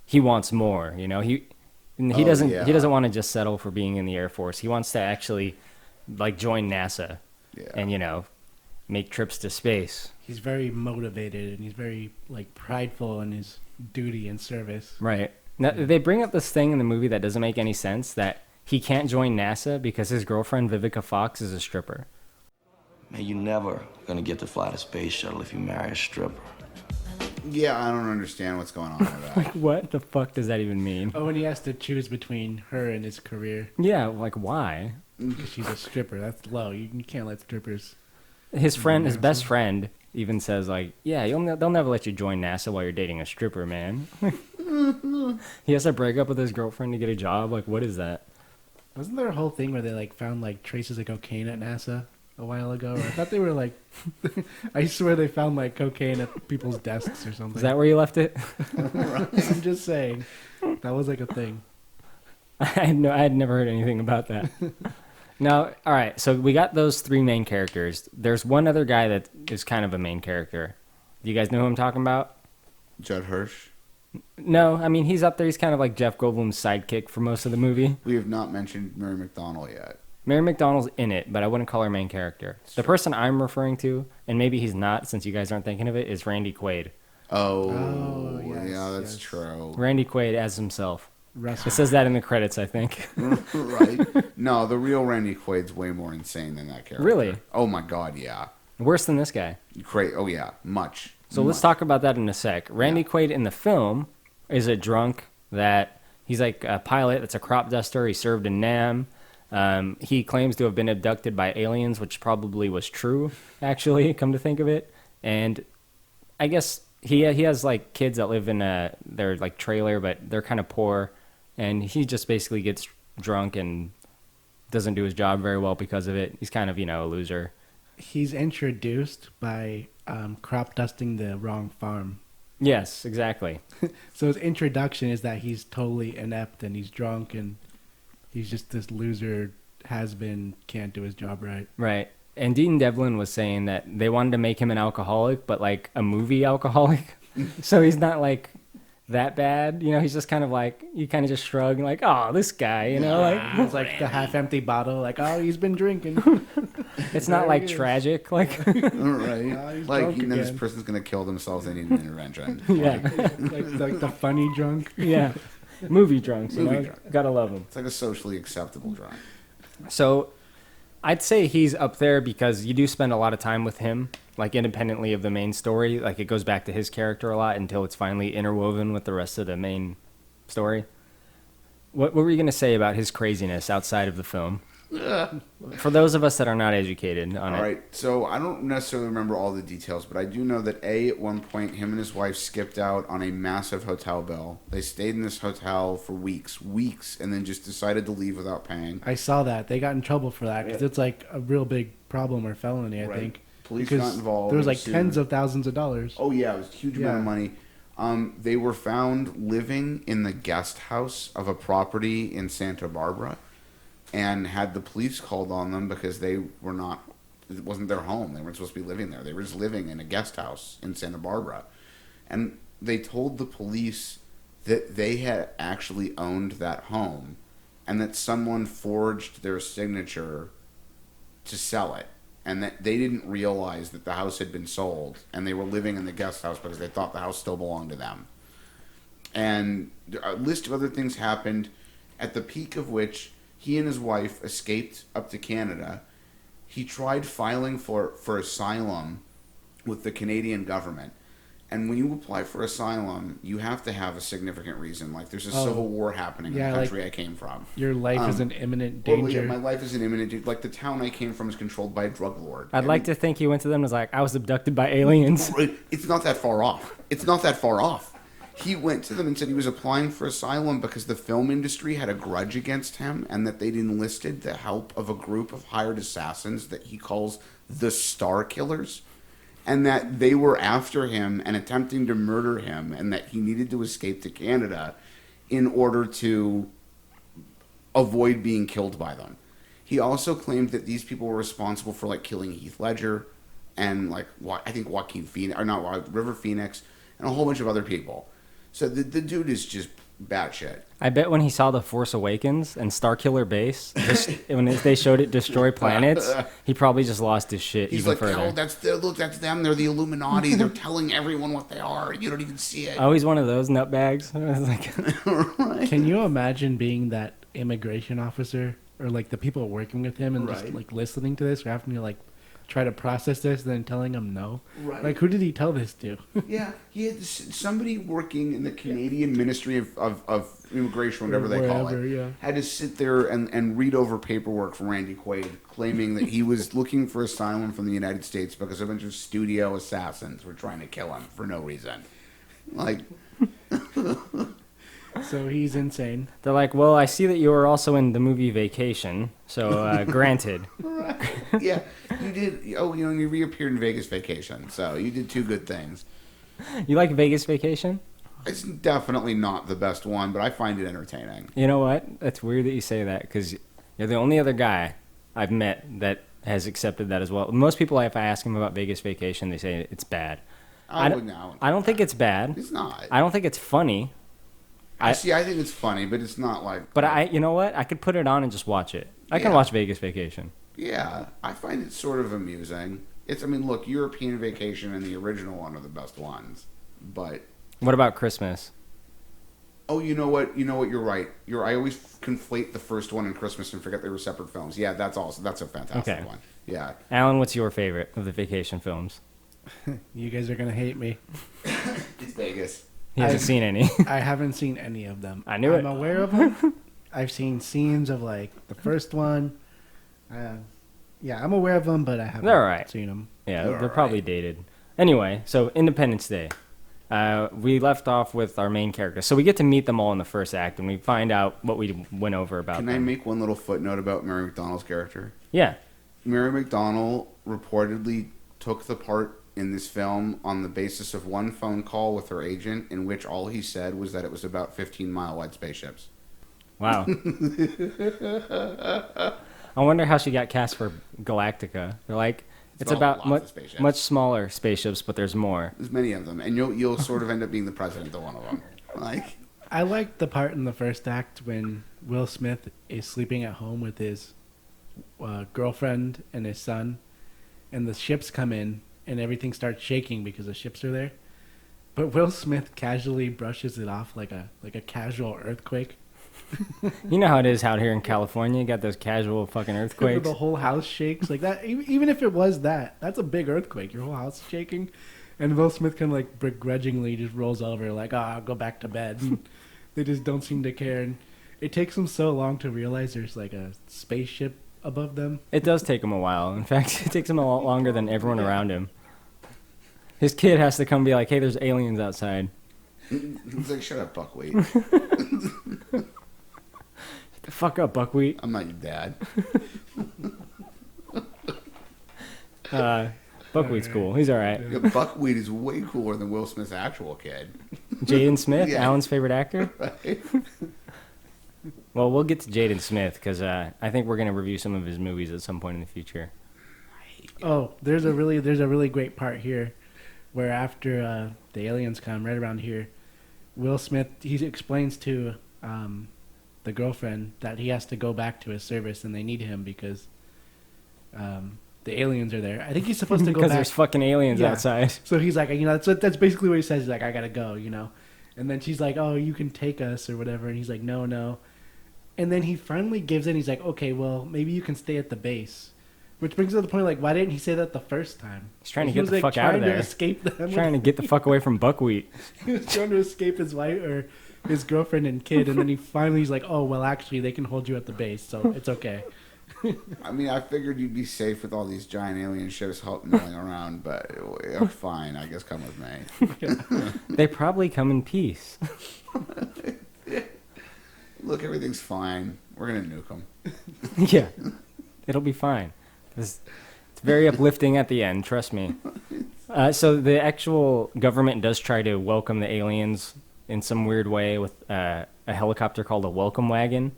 he wants more. You know, he doesn't want to just settle for being in the Air Force. He wants to actually like join NASA and make trips to space. He's very motivated and he's very like prideful in his duty and service. Right. Now, they bring up this thing in the movie that doesn't make any sense, that he can't join NASA because his girlfriend Vivica Fox is a stripper. Man, you're never gonna get to fly the space shuttle if you marry a stripper. Yeah, I don't understand what's going on with that. Like, what the fuck does that even mean? Oh, and he has to choose between her and his career. Yeah, like why? She's a stripper. That's low. You can't let strippers. His best friend, even says like, "Yeah, they'll never let you join NASA while you're dating a stripper, man." He has to break up with his girlfriend to get a job. Like, what is that? Wasn't there a whole thing where they like found like traces of cocaine at NASA a while ago? Or I thought they were like, I swear they found like cocaine at people's desks or something. Is that where you left it? I'm just saying, that was like a thing. I had never heard anything about that. Now, all right, so we got those three main characters. There's one other guy that is kind of a main character. Do you guys know who I'm talking about? Judd Hirsch. No, I mean, he's up there. He's kind of like Jeff Goldblum's sidekick for most of the movie. We have not mentioned Mary McDonnell yet. Mary McDonnell's in it, but I wouldn't call her main character. The person I'm referring to, and maybe he's not since you guys aren't thinking of it, is Randy Quaid. Oh, yes, yeah, that's yes. true. Randy Quaid as himself. Russell. It says that in the credits, I think. Right? No, the real Randy Quaid's way more insane than that character. Really? Oh my God, yeah. Worse than this guy. Great. Oh yeah, much. So let's talk about that in a sec. Randy Quaid in the film is a drunk that he's like a pilot that's a crop duster. He served in Nam. He claims to have been abducted by aliens, which probably was true, actually, come to think of it. And I guess he has like kids that live in their like trailer, but they're kind of poor. And he just basically gets drunk and doesn't do his job very well because of it. He's kind of, a loser. He's introduced by crop dusting the wrong farm. Yes, exactly. So his introduction is that he's totally inept and he's drunk and he's just this loser, has-been, can't do his job right. Right. And Dean Devlin was saying that they wanted to make him an alcoholic, but like a movie alcoholic. So he's not like that bad. He's just kind of like, you kind of just shrug and like, oh, this guy, like. It's like the half-empty bottle, like, oh, he's been drinking. It's not like tragic. Like, Right. he's Like, drunk this again. person's going to kill themselves. They need an intervention. yeah. like the funny drunk. Yeah. Movie drunks, Movie drunk. Gotta love them. It's like a socially acceptable drunk. So I'd say he's up there because you do spend a lot of time with him, like independently of the main story. Like it goes back to his character a lot until it's finally interwoven with the rest of the main story. What were you going to say about his craziness outside of the film? For those of us that are not educated on it. All right, so I don't necessarily remember all the details, but I do know that at one point, him and his wife skipped out on a massive hotel bill. They stayed in this hotel for weeks, and then just decided to leave without paying. I saw that. They got in trouble for that because it's like a real big problem or felony, I Right. think. Police Because got involved. There was and like sued. tens of thousands of dollars. Oh yeah, it was a huge amount of Yeah. money. They were found living in the guest house of a property in Santa Barbara, and had the police called on them because they were not. It wasn't their home. They weren't supposed to be living there. They were just living in a guest house in Santa Barbara, and they told the police that they had actually owned that home, and that someone forged their signature to sell it. And that they didn't realize that the house had been sold, and they were living in the guest house because they thought the house still belonged to them. And a list of other things happened, at the peak of which he and his wife escaped up to Canada. He tried filing for asylum with the Canadian government. And when you apply for asylum, you have to have a significant reason. Like, there's a civil war happening in the country I came from. Your life is in imminent Well, danger. yeah, my life is in imminent danger. Like, the town I came from is controlled by a drug lord. I'd like to think he went to them and was like, I was abducted by aliens. It's not that far off. It's not that far off. He went to them and said he was applying for asylum because the film industry had a grudge against him and that they'd enlisted the help of a group of hired assassins that he calls the Star Killers, and that they were after him and attempting to murder him, and that he needed to escape to Canada in order to avoid being killed by them. He also claimed that these people were responsible for like killing Heath Ledger and like I think Joaquin Phoenix, or not River Phoenix, and a whole bunch of other people. So the dude is just batshit. I bet when he saw The Force Awakens and Starkiller Base, when they showed it destroy planets, he probably just lost his shit He's even like, further. oh, that's them. They're the Illuminati. They're telling everyone what they are. You don't even see it. Oh, he's one of those nutbags. Like, Can you imagine being that immigration officer or like the people working with him and just Right. like listening to this or having to like try to process this and then telling him no? Right. Like, who did he tell this to? Yeah, he had somebody working in the Canadian Ministry of Immigration, whatever they call Wherever, it, yeah. had to sit there and read over paperwork from Randy Quaid, claiming that he was looking for asylum from the United States because a bunch of studio assassins were trying to kill him for no reason. Like, So he's insane. They're like, well, I see that you were also in the movie Vacation, so granted. Yeah, you did. Oh, you reappeared in Vegas Vacation, so you did two good things. You like Vegas Vacation? It's definitely not the best one, but I find it entertaining. You know what? That's weird that you say that, because you're the only other guy I've met that has accepted that as well. Most people, if I ask them about Vegas Vacation, they say it's bad. I don't think it's bad. It's not. I don't think it's funny. I think it's funny, but it's not like... But you know what? I could put it on and just watch it. I can watch Vegas Vacation. Yeah, I find it sort of amusing. Look, European Vacation and the original one are the best ones, but... What about Christmas? Oh, you know what? You're right. I always conflate the first one and Christmas and forget they were separate films. Yeah, that's a fantastic one. Yeah. Alan, what's your favorite of the vacation films? You guys are gonna hate me. It's Vegas. He hasn't seen any. I haven't seen any of them. I knew it. I'm aware of them. I've seen scenes of like the first one. Yeah, I'm aware of them, but I haven't They're all right. seen them. Yeah, they're probably dated. Anyway, so Independence Day. We left off with our main characters. So we get to meet them all in the first act, and we find out what we went over about them. Can I make one little footnote about Mary McDonnell's character? Yeah. Mary McDonnell reportedly took the part in this film on the basis of one phone call with her agent in which all he said was that it was about 15-mile wide spaceships. Wow. I wonder how she got cast for Galactica. They're like, it's about much smaller spaceships, but there's more. There's many of them, and you'll sort of end up being the president of one of them. Like, I liked the part in the first act when Will Smith is sleeping at home with his girlfriend and his son, and the ships come in, and everything starts shaking because the ships are there. But Will Smith casually brushes it off like a casual earthquake. You know how it is out here in California. You got those casual fucking earthquakes. The whole house shakes like that. Even if it was that's a big earthquake. Your whole house is shaking, and Will Smith kind of like begrudgingly just rolls over like, I'll go back to bed. And they just don't seem to care. And it takes them so long to realize there's like a spaceship above them. It does take him a while. In fact, it takes him a lot longer than everyone around him. His kid has to come be like, hey, there's aliens outside. He's like, shut up, Buckwheat. Shut the fuck up, Buckwheat. I'm not your dad. Buckwheat's cool. He's all right. Yeah, Buckwheat is way cooler than Will Smith's actual kid. Jaden Smith, Yeah. Alan's favorite actor? Right? Well, we'll get to Jaden Smith because I think we're going to review some of his movies at some point in the future. Oh, there's a really great part here where after the aliens come right around here, Will Smith, he explains to the girlfriend that he has to go back to his service and they need him because the aliens are there. I think he's supposed to go back. Because there's fucking aliens outside. So he's like, that's basically what he says. He's like, I gotta go, And then she's like, oh, you can take us or whatever. And he's like, no. And then he finally gives in. He's like, okay, well, maybe you can stay at the base. Which brings to the point, like, why didn't he say that the first time? He's trying to get the fuck out of there. Escape them. Trying to get the fuck away from Buckwheat. He was trying to escape his wife or his girlfriend and kid, and then he's like, oh, well, actually, they can hold you at the base, so it's okay. I mean, I figured you'd be safe with all these giant alien ships milling around, but fine, I guess come with me. They probably come in peace. Look, everything's fine. We're going to nuke them. Yeah, it'll be fine. It's very uplifting at the end, trust me. So the actual government does try to welcome the aliens in some weird way with a helicopter called a welcome wagon.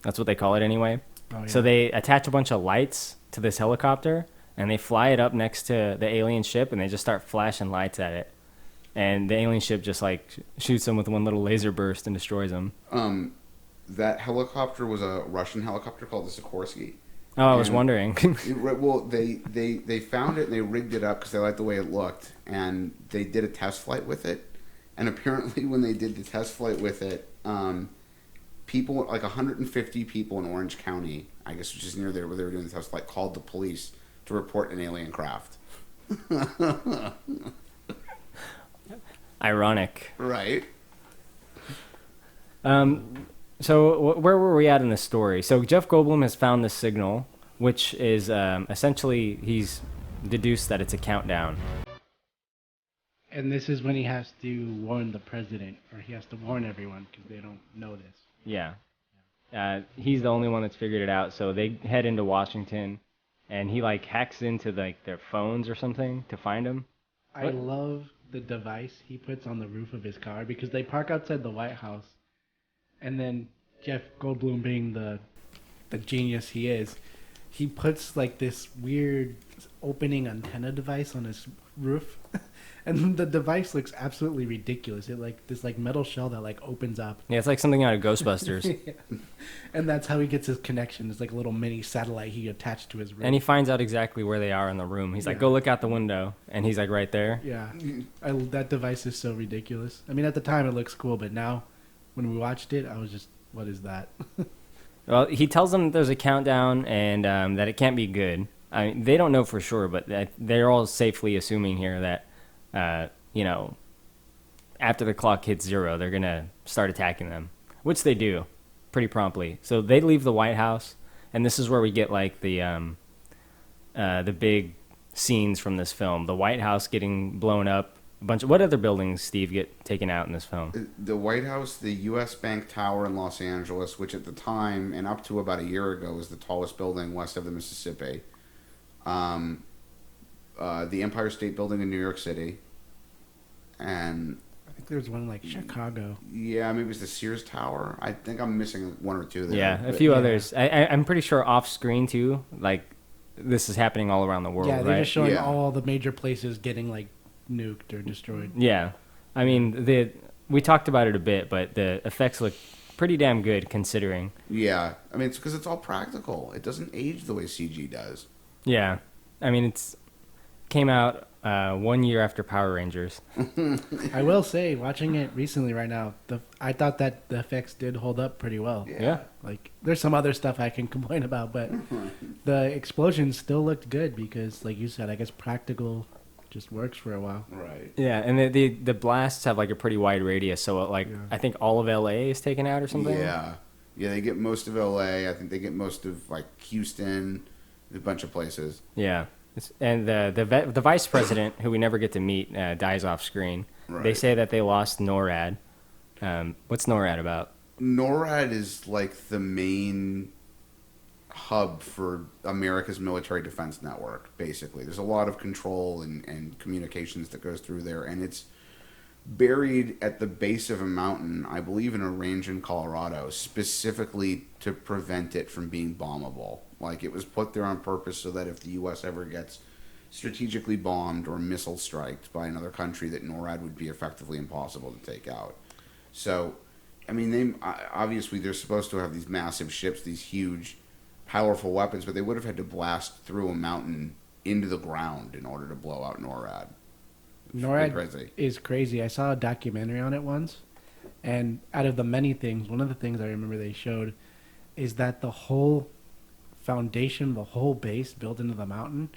That's what they call it anyway. Oh, yeah. So they attach a bunch of lights to this helicopter, and they fly it up next to the alien ship, and they just start flashing lights at it. And the alien ship just, like, shoots them with one little laser burst and destroys them. That helicopter was a Russian helicopter called the Sikorsky. Oh, I was wondering. Well, they found it and they rigged it up because they liked the way it looked, and they did a test flight with it. And apparently, when they did the test flight with it, people, like 150 people in Orange County, I guess, which is near there where they were doing the test flight, called the police to report an alien craft. Ironic. Right. So where were we at in the story? So Jeff Goldblum has found this signal, which is essentially he's deduced that it's a countdown. And this is when he has to warn the president, or he has to warn everyone because they don't know this. Yeah. He's the only one that's figured it out. So they head into Washington, and he like hacks into like their phones or something to find him. I love the device he puts on the roof of his car because they park outside the White House, and then Jeff Goldblum, being the genius he is, he puts like this weird opening antenna device on his roof. And the device looks absolutely ridiculous. It like this like metal shell that like opens up. Yeah, it's like something out of Ghostbusters. Yeah. And that's how he gets his connection. It's like a little mini satellite he attached to his roof. And he finds out exactly where they are in the room. He's like, go look out the window. And he's like right there. Yeah. That device is so ridiculous. I mean, at the time it looks cool, but now when we watched it, I was just, what is that? Well, he tells them there's a countdown and that it can't be good. I mean, they don't know for sure, but they're all safely assuming here that, after the clock hits 0, they're going to start attacking them, which they do pretty promptly. So they leave the White House, and this is where we get like the big scenes from this film. The White House getting blown up. What other buildings, Steve, get taken out in this film? The White House, the U.S. Bank Tower in Los Angeles, which at the time and up to about a year ago was the tallest building west of the Mississippi. The Empire State Building in New York City. And I think there's one in like Chicago. Yeah, maybe it's the Sears Tower. I think I'm missing one or two there. Yeah, a few others. I'm pretty sure off screen too. Like this is happening all around the world. Yeah, they're right? just showing all the major places getting like nuked or destroyed. Yeah, I mean we talked about it a bit, but the effects look pretty damn good considering. Yeah, I mean it's because it's all practical. It doesn't age the way CG does. Yeah, I mean it's came out 1 year after Power Rangers. I will say, watching it recently right now, I thought that the effects did hold up pretty well. Yeah. Like, there's some other stuff I can complain about, but the explosions still looked good because, like you said, I guess practical just works for a while. Right. Yeah, and the blasts have like a pretty wide radius, so I think all of LA is taken out or something. Yeah. Yeah, they get most of LA. I think they get most of like Houston, a bunch of places. Yeah. And the vice president, who we never get to meet, dies off screen. Right. They say that they lost NORAD. What's NORAD about? NORAD is like the main hub for America's military defense network, basically. There's a lot of control and communications that goes through there, and it's buried at the base of a mountain, I believe in a range in Colorado, specifically to prevent it from being bombable. Like, it was put there on purpose so that if the U.S. ever gets strategically bombed or missile striked by another country, that NORAD would be effectively impossible to take out. So, I mean, obviously they're supposed to have these massive ships, these huge, powerful weapons, but they would have had to blast through a mountain into the ground in order to blow out NORAD. NORAD is crazy. I saw a documentary on it once, and out of the many things, one of the things I remember they showed is that the whole foundation, the whole base built into the mountain,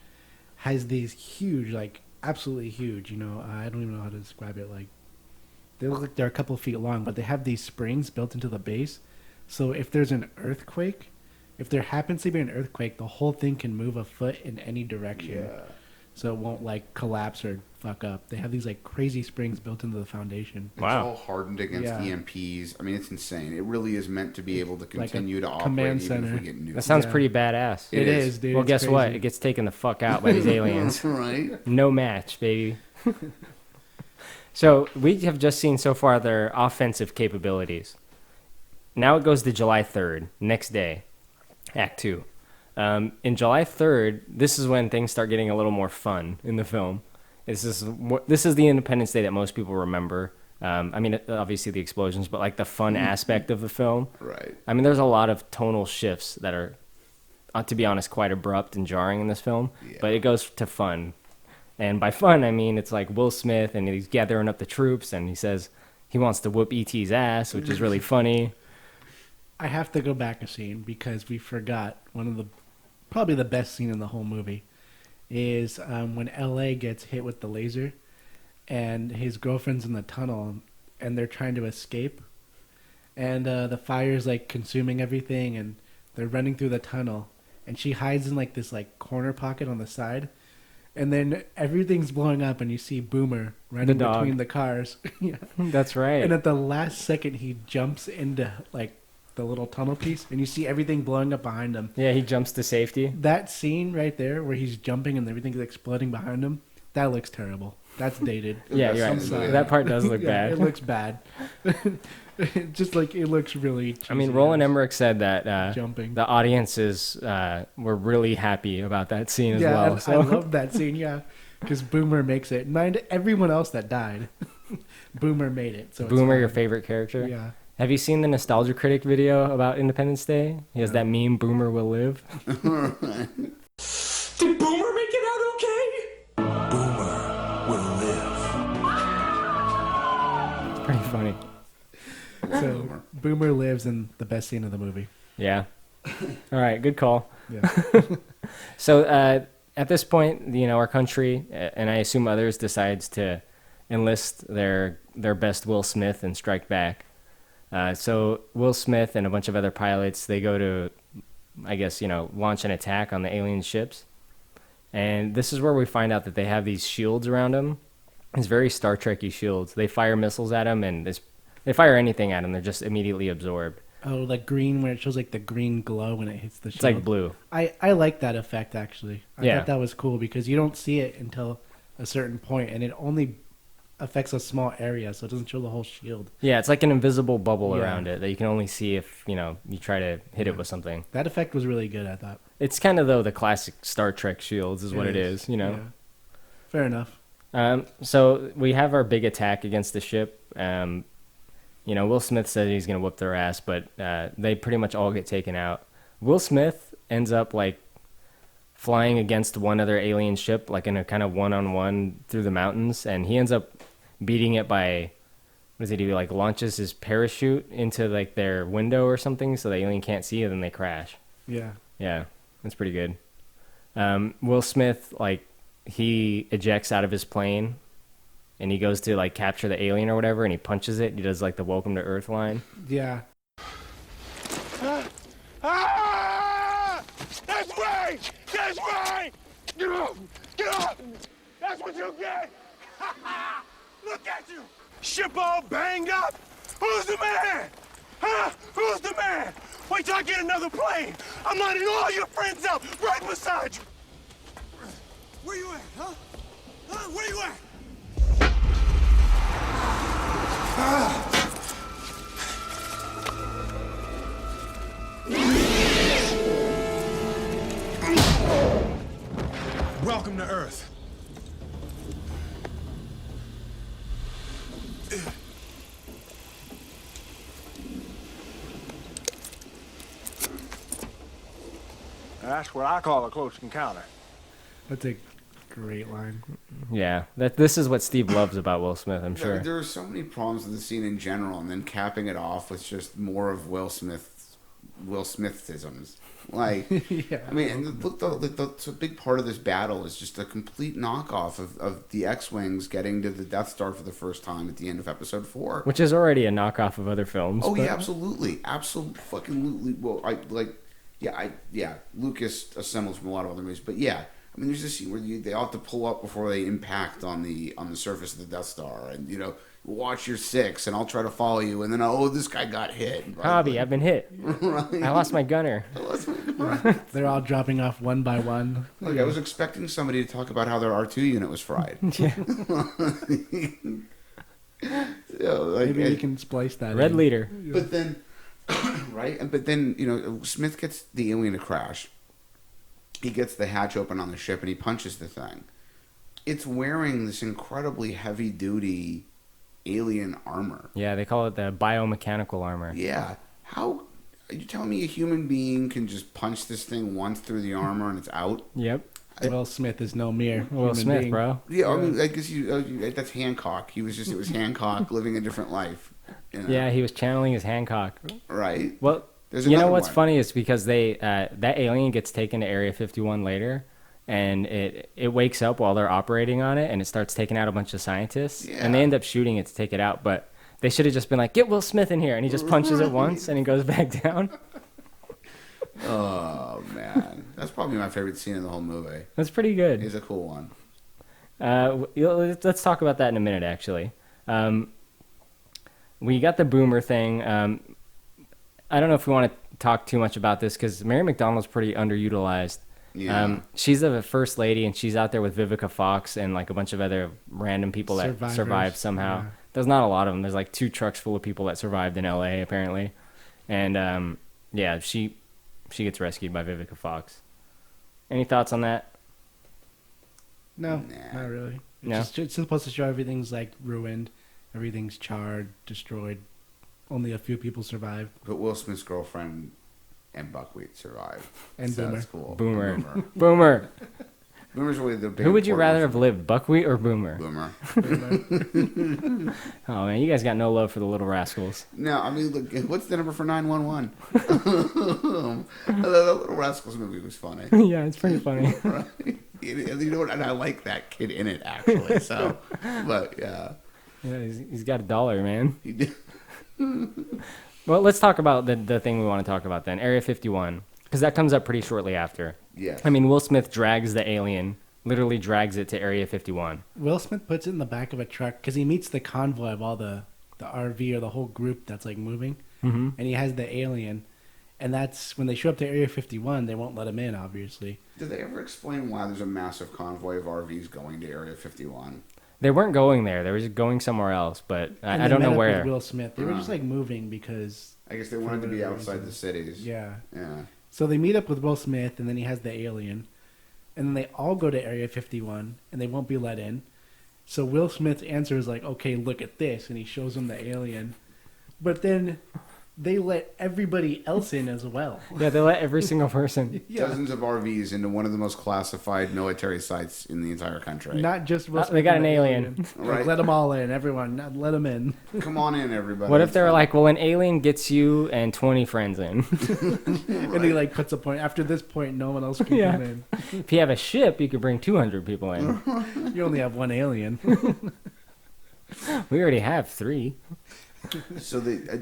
has these huge, like absolutely huge, I don't even know how to describe it. Like, they look like they're a couple feet long, but they have these springs built into the base. So if there's an earthquake, if there happens to be an earthquake, the whole thing can move a foot in any direction. Yeah. So it won't like collapse or fuck up. They have these like crazy springs built into the foundation. It's all hardened against EMPs. I mean, it's insane. It really is meant to be able to continue to operate even if we get nuked. That sounds pretty badass. It is, dude. Well, it's guess crazy. what? It gets taken the fuck out by these aliens. Right? No match, baby. So we have just seen so far their offensive capabilities. Now it goes to July 3rd, next day, Act 2. In July 3rd, this is when things start getting a little more fun in the film. This is the Independence Day that most people remember. I mean, obviously the explosions, but like the fun aspect of the film. Right. I mean, there's a lot of tonal shifts that are, to be honest, quite abrupt and jarring in this film. Yeah. But it goes to fun. And by fun, I mean it's like Will Smith, and he's gathering up the troops, and he says he wants to whoop E.T.'s ass, which is really funny. I have to go back a scene because we forgot one of probably the best scene in the whole movie is when L.A. gets hit with the laser and his girlfriend's in the tunnel and they're trying to escape and the fire's like consuming everything and they're running through the tunnel and she hides in like this like corner pocket on the side And then everything's blowing up, and you see Boomer running dog. between the cars. Yeah. That's right. And at the last second, he jumps into like the little tunnel piece, and you see everything blowing up behind him. Yeah, he jumps to safety. That scene right there, where he's jumping and everything's exploding behind him, that looks terrible. That's dated. Yeah, you're I'm right. sorry. That part does look Yeah, bad. It looks bad. Just like it looks really. I mean, cheesy Roland as Emmerich said that jumping. the audiences were really happy about that scene as Yeah, well. I So love that scene. Yeah, because Boomer makes it. Mind everyone else that died, Boomer made it. So it's Boomer, fine. your favorite character? Yeah. Have you seen the Nostalgia Critic video about Independence Day? He has that meme, Boomer will live. Did Boomer make it out okay? Boomer will live. It's pretty funny. So Boomer lives in the best scene of the movie. Yeah. All right, good call. Yeah. So at this point, our country, and I assume others, decides to enlist their best Will Smith and strike back. So Will Smith and a bunch of other pilots, they go to, I guess, launch an attack on the alien ships. And this is where we find out that they have these shields around them. These very Star Trek-y shields. They fire missiles at them, and they fire anything at them. They're just immediately absorbed. Oh, like green, where it shows like the green glow when it hits the shield. It's like blue. I like that effect, actually. I Yeah. thought that was cool because you don't see it until a certain point, and it only affects a small area, so it doesn't show the whole shield. Yeah, it's like an invisible bubble Yeah. around it that you can only see if, you try to hit it with something. That effect was really good, I thought. It's kind of, though, the classic Star Trek shields is what it is, Yeah. Fair enough. So we have our big attack against the ship. Will Smith said he's going to whoop their ass, but they pretty much all get taken out. Will Smith ends up, flying against one other alien ship, in a kind of one-on-one through the mountains, and he ends up beating it by, what does he do, launches his parachute into, their window or something so the alien can't see, and then they crash. Yeah. Yeah, that's pretty good. Will Smith, he ejects out of his plane, and he goes to, capture the alien or whatever, and he punches it. He does, the Welcome to Earth line. Yeah. Ah! That's right! That's right! Get up! Get up! That's what you get! Look at you! Ship all banged up! Who's the man? Huh? Who's the man? Wait till I get another plane! I'm lining all your friends up right beside you! Where you at, huh? Huh? Where you at? Welcome to Earth. That's what I call a close encounter. That's a great line. Yeah, this is what Steve loves about Will Smith, I'm sure. There are so many problems with the scene in general, and then capping it off with just more of Will Smithisms. Yeah. I mean, and look, a big part of this battle is just a complete knockoff of the X-Wings getting to the Death Star for the first time at the end of Episode 4. Which is already a knockoff of other films. Oh, but- yeah, absolutely. Absolutely. Well, Lucas assembles from a lot of other movies, but yeah. I mean, there's this scene where they all have to pull up before they impact on the surface of the Death Star, and watch your 6, and I'll try to follow you, and then this guy got hit. Hobby, I've been hit. Right. I lost my gunner. They're all dropping off one by one. I was expecting somebody to talk about how their R2 unit was fried. Maybe we can splice that Red in. leader. But then, right? But then, Smith gets the alien to crash. He gets the hatch open on the ship and he punches the thing. It's wearing this incredibly heavy-duty alien armor. Yeah, they call it the biomechanical armor. Yeah. How... Are you telling me a human being can just punch this thing once through the armor and it's out? Yep. Will Smith is no mere Will human Smith, being. bro. Yeah, I mean, I guess that's Hancock. It was Hancock living a different life. Yeah, he was channeling his Hancock. Right? Well, There's you know another what's one. funny is because that alien gets taken to Area 51 later, and it wakes up while they're operating on it, and it starts taking out a bunch of scientists, and they Yeah. end up shooting it to take it out, but they should have just been like, get Will Smith in here, and he just punches it once, and he goes back down. Oh, man. That's probably my favorite scene in the whole movie. That's pretty good. It's a cool one. Let's talk about that in a minute, actually. We got the boomer thing. I don't know if we want to talk too much about this because Mary McDonnell's pretty underutilized. Yeah. She's the first lady, and she's out there with Vivica Fox and like a bunch of other random people that Survivors. survived somehow. Yeah. There's not a lot of them. There's like 2 trucks full of people that survived in LA apparently, and yeah, she gets rescued by Vivica Fox. Any thoughts on that? No, Nah. not really. No? It's supposed to show everything's like ruined, everything's charred, destroyed. Only a few people survived. But Will Smith's girlfriend and Buckwheat survived. And so Boomer. That's cool. Boomer. Boomer. Boomer. Boomer's really the big Who would you rather important have lived, Buckwheat or Boomer? Boomer. Oh man, you guys got no love for the Little Rascals. No, I mean, look, what's the number for 911? The Little Rascals movie was funny. Yeah, it's pretty funny. Right? You know what? And I like that kid in it, actually. So, but yeah. Yeah, he's got $1, man. He did. Well, let's talk about the thing we want to talk about then, Area 51, because that comes up pretty shortly after. Yes. I mean, Will Smith drags the alien, literally drags it to Area 51. Will Smith puts it in the back of a truck because he meets the convoy of all the RV or the whole group that's like moving, Mm-hmm. and he has the alien, and that's when they show up to Area 51. They won't let him in, obviously. Did they ever explain why there's a massive convoy of RVs going to Area 51? They weren't going there; they were just going somewhere else. But And I they don't met know up where. with Will Smith. They were just like moving because I guess they wanted to be whatever outside reason. the cities. yeah. Yeah. So they meet up with Will Smith, and then he has the alien, and then they all go to Area 51, and they won't be let in. So Will Smith's answer is like, "Okay, look at this," and he shows them the alien, but then they let everybody else in as well. Yeah, they let every single person. Yeah. Dozens of RVs into one of the most classified military sites in the entire country. Not just Will Smith. they got and an the alien. Right. Like, let them all in, everyone. Let them in. Come on in, everybody. What if It's they were fun. like, "Well, an alien gets you and 20 friends in. And he like puts a point. After this point, no one else can Yeah. come in. If you have a ship, you could bring 200 people in. You only have one alien. We already have 3." So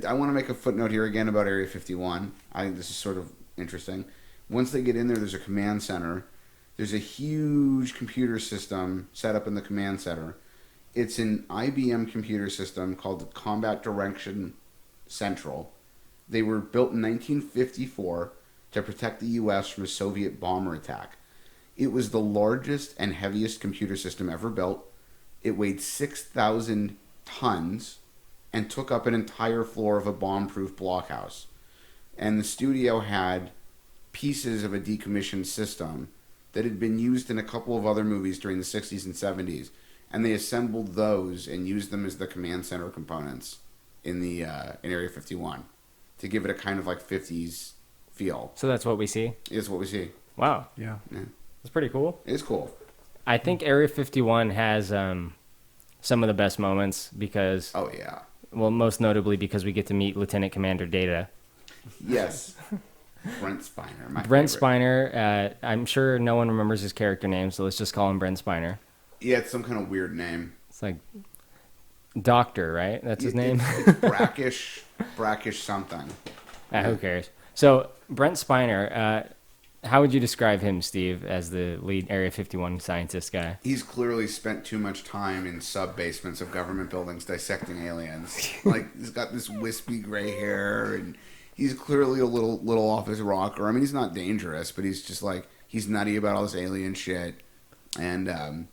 I want to make a footnote here again about Area 51. I think this is sort of interesting. Once they get in there's a command center. There's a huge computer system set up in the command center. It's an IBM computer system called the Combat Direction Central. They were built in 1954 to protect the U.S. from a Soviet bomber attack. It was the largest and heaviest computer system ever built. It weighed 6,000 tons and took up an entire floor of a bomb-proof blockhouse. And the studio had pieces of a decommissioned system that had been used in a couple of other movies during the 60s and 70s, and they assembled those and used them as the command center components in the in Area 51 to give it a kind of like 50s feel. So that's what we see. Is what we see. Wow, Yeah. that's pretty cool. It's cool. I think Area 51 has some of the best moments because, Oh yeah. well, most notably because we get to meet Lieutenant Commander Data. Yes. Brent Spiner. My Brent favorite. Spiner, I'm sure no one remembers his character name, so let's just call him Brent Spiner. Yeah, it's some kind of weird name. It's like Doctor, right? That's his name? It's brackish something. Who cares? So, Brent Spiner, how would you describe him, Steve, as the lead Area 51 scientist guy? He's clearly spent too much time in sub-basements of government buildings dissecting aliens. Like, he's got this wispy gray hair, and he's clearly a little off his rocker. I mean, he's not dangerous, but he's just like, he's nutty about all this alien shit. And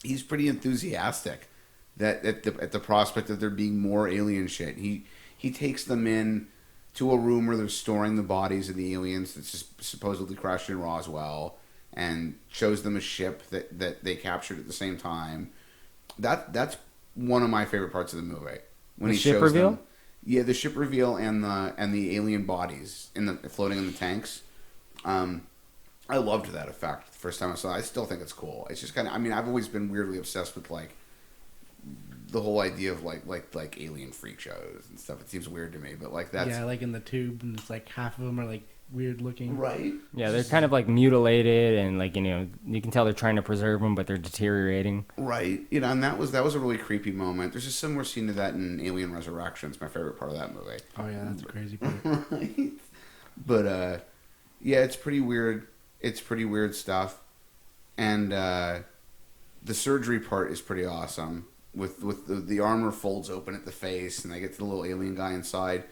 he's pretty enthusiastic that at the prospect of there being more alien shit. He takes them in to a room where they're storing the bodies of the aliens that's just supposedly crashed in Roswell, and shows them a ship that they captured at the same time. That's one of my favorite parts of the movie. When The he ship shows reveal? them, yeah, the ship reveal and the alien bodies floating in the tanks. I loved that effect the first time I saw it. I still think it's cool. It's just kind of, I mean, I've always been weirdly obsessed with like the whole idea of like alien freak shows and stuff. It seems weird to me, but like that's Yeah, like in the tube, and it's like half of them are like weird looking. right. Yeah, they're kind of like mutilated, and like, you know, you can tell they're trying to preserve them, but they're deteriorating. Right, you know, and that was a really creepy moment. There's a similar scene to that in Alien Resurrection. It's my favorite part of that movie. Oh yeah, that's a crazy part. Right. But yeah, it's pretty weird. It's pretty weird stuff. And the surgery part is pretty awesome. With the armor folds open at the face, and they get to the little alien guy inside.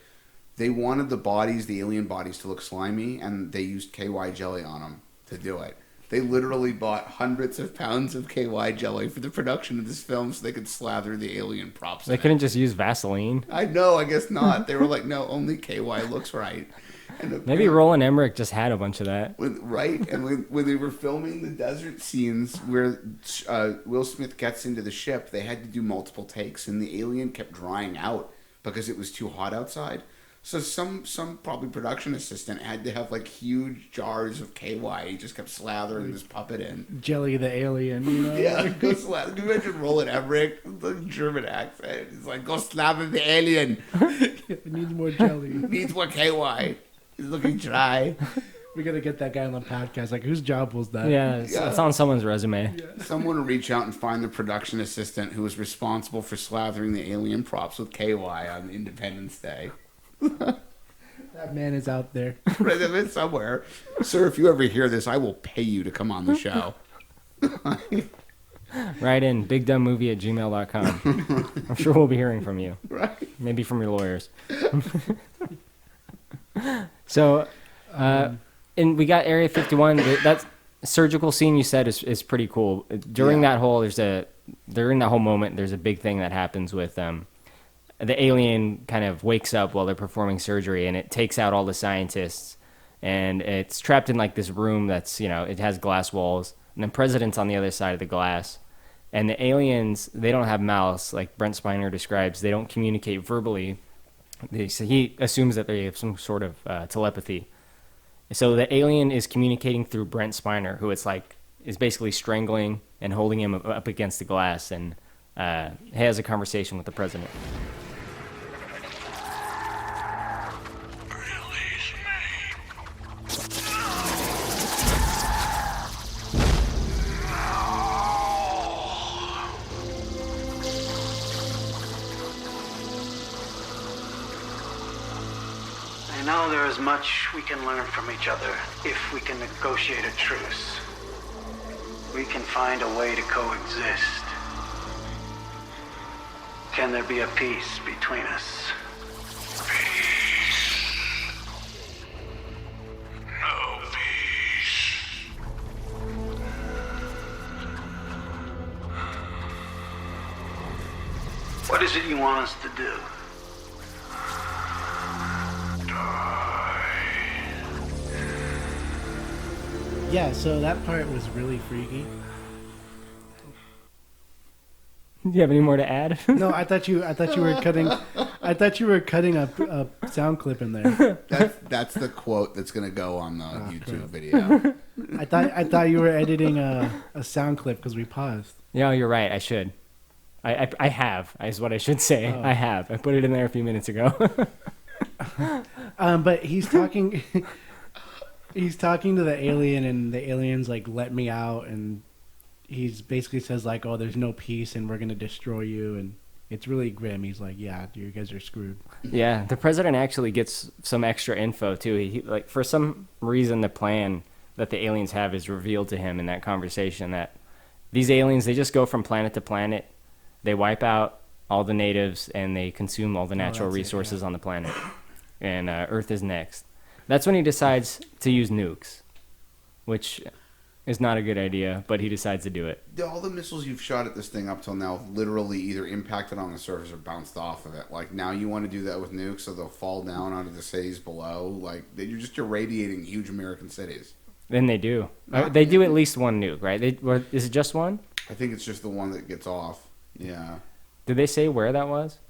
They wanted the alien bodies, to look slimy, and they used KY jelly on them to do it. They literally bought hundreds of pounds of KY jelly for the production of this film so they could slather the alien props. They couldn't just use Vaseline. I know, I guess not. They were like, no, only KY looks right. And maybe Roland Emmerich just had a bunch of that. Right? And when they were filming the desert scenes where Will Smith gets into the ship, they had to do multiple takes, and the alien kept drying out because it was too hot outside. So some probably production assistant had to have like huge jars of KY. He just kept slathering this puppet in. Jelly the alien, you know? Yeah, go slather. Can you imagine Roland Emmerich, the German accent? He's like, go slather the alien. It needs more jelly. Needs more KY. He's looking dry. We gotta get that guy on the podcast. Like, whose job was that? Yeah, it's on someone's resume. Yeah. Someone will reach out and find the production assistant who was responsible for slathering the alien props with KY on Independence Day. That man is out there. Right, somewhere. Sir, if you ever hear this, I will pay you to come on the show. Write in bigdumbmovie@gmail.com. I'm sure we'll be hearing from you. Right. Maybe from your lawyers. So, and we got Area 51. That surgical scene you said is pretty cool. During that whole moment, there's a big thing that happens with the alien kind of wakes up while they're performing surgery, and it takes out all the scientists, and it's trapped in like this room that's, it has glass walls, and the president's on the other side of the glass, and the aliens, they don't have mouths, like Brent Spiner describes. They don't communicate verbally. So he assumes that they have some sort of telepathy. So the alien is communicating through Brent Spiner, who is basically strangling and holding him up against the glass, and has a conversation with the president. I know there is much we can learn from each other if we can negotiate a truce. We can find a way to coexist. Can there be a peace between us? Peace. No peace. What is it you want us to do? Yeah, so that part was really freaky. Do you have any more to add? No, I thought you were cutting. I thought you were cutting a sound clip in there. That's the quote that's gonna go on the YouTube video. I thought you were editing a sound clip because we paused. Yeah, you're right. I should. I have, is what I should say. Oh. I have. I put it in there a few minutes ago. But he's talking. He's talking to the alien, and the alien's like, "Let me out," and he's basically says like, "Oh, there's no peace, and we're gonna destroy you," and it's really grim. He's like, "Yeah, you guys are screwed." Yeah, the president actually gets some extra info too. He like, for some reason, the plan that the aliens have is revealed to him in that conversation. That these aliens, they just go from planet to planet, they wipe out all the natives, and they consume all the natural resources on the planet, and Earth is next. That's when he decides to use nukes, which is not a good idea, but he decides to do it. All the missiles you've shot at this thing up till now have literally either impacted on the surface or bounced off of it. Like, now you want to do that with nukes so they'll fall down onto the cities below. Like, you're just irradiating huge American cities. Then they do. They do at least one nuke, right? Is it just one? I think it's just the one that gets off. Yeah. Did they say where that was?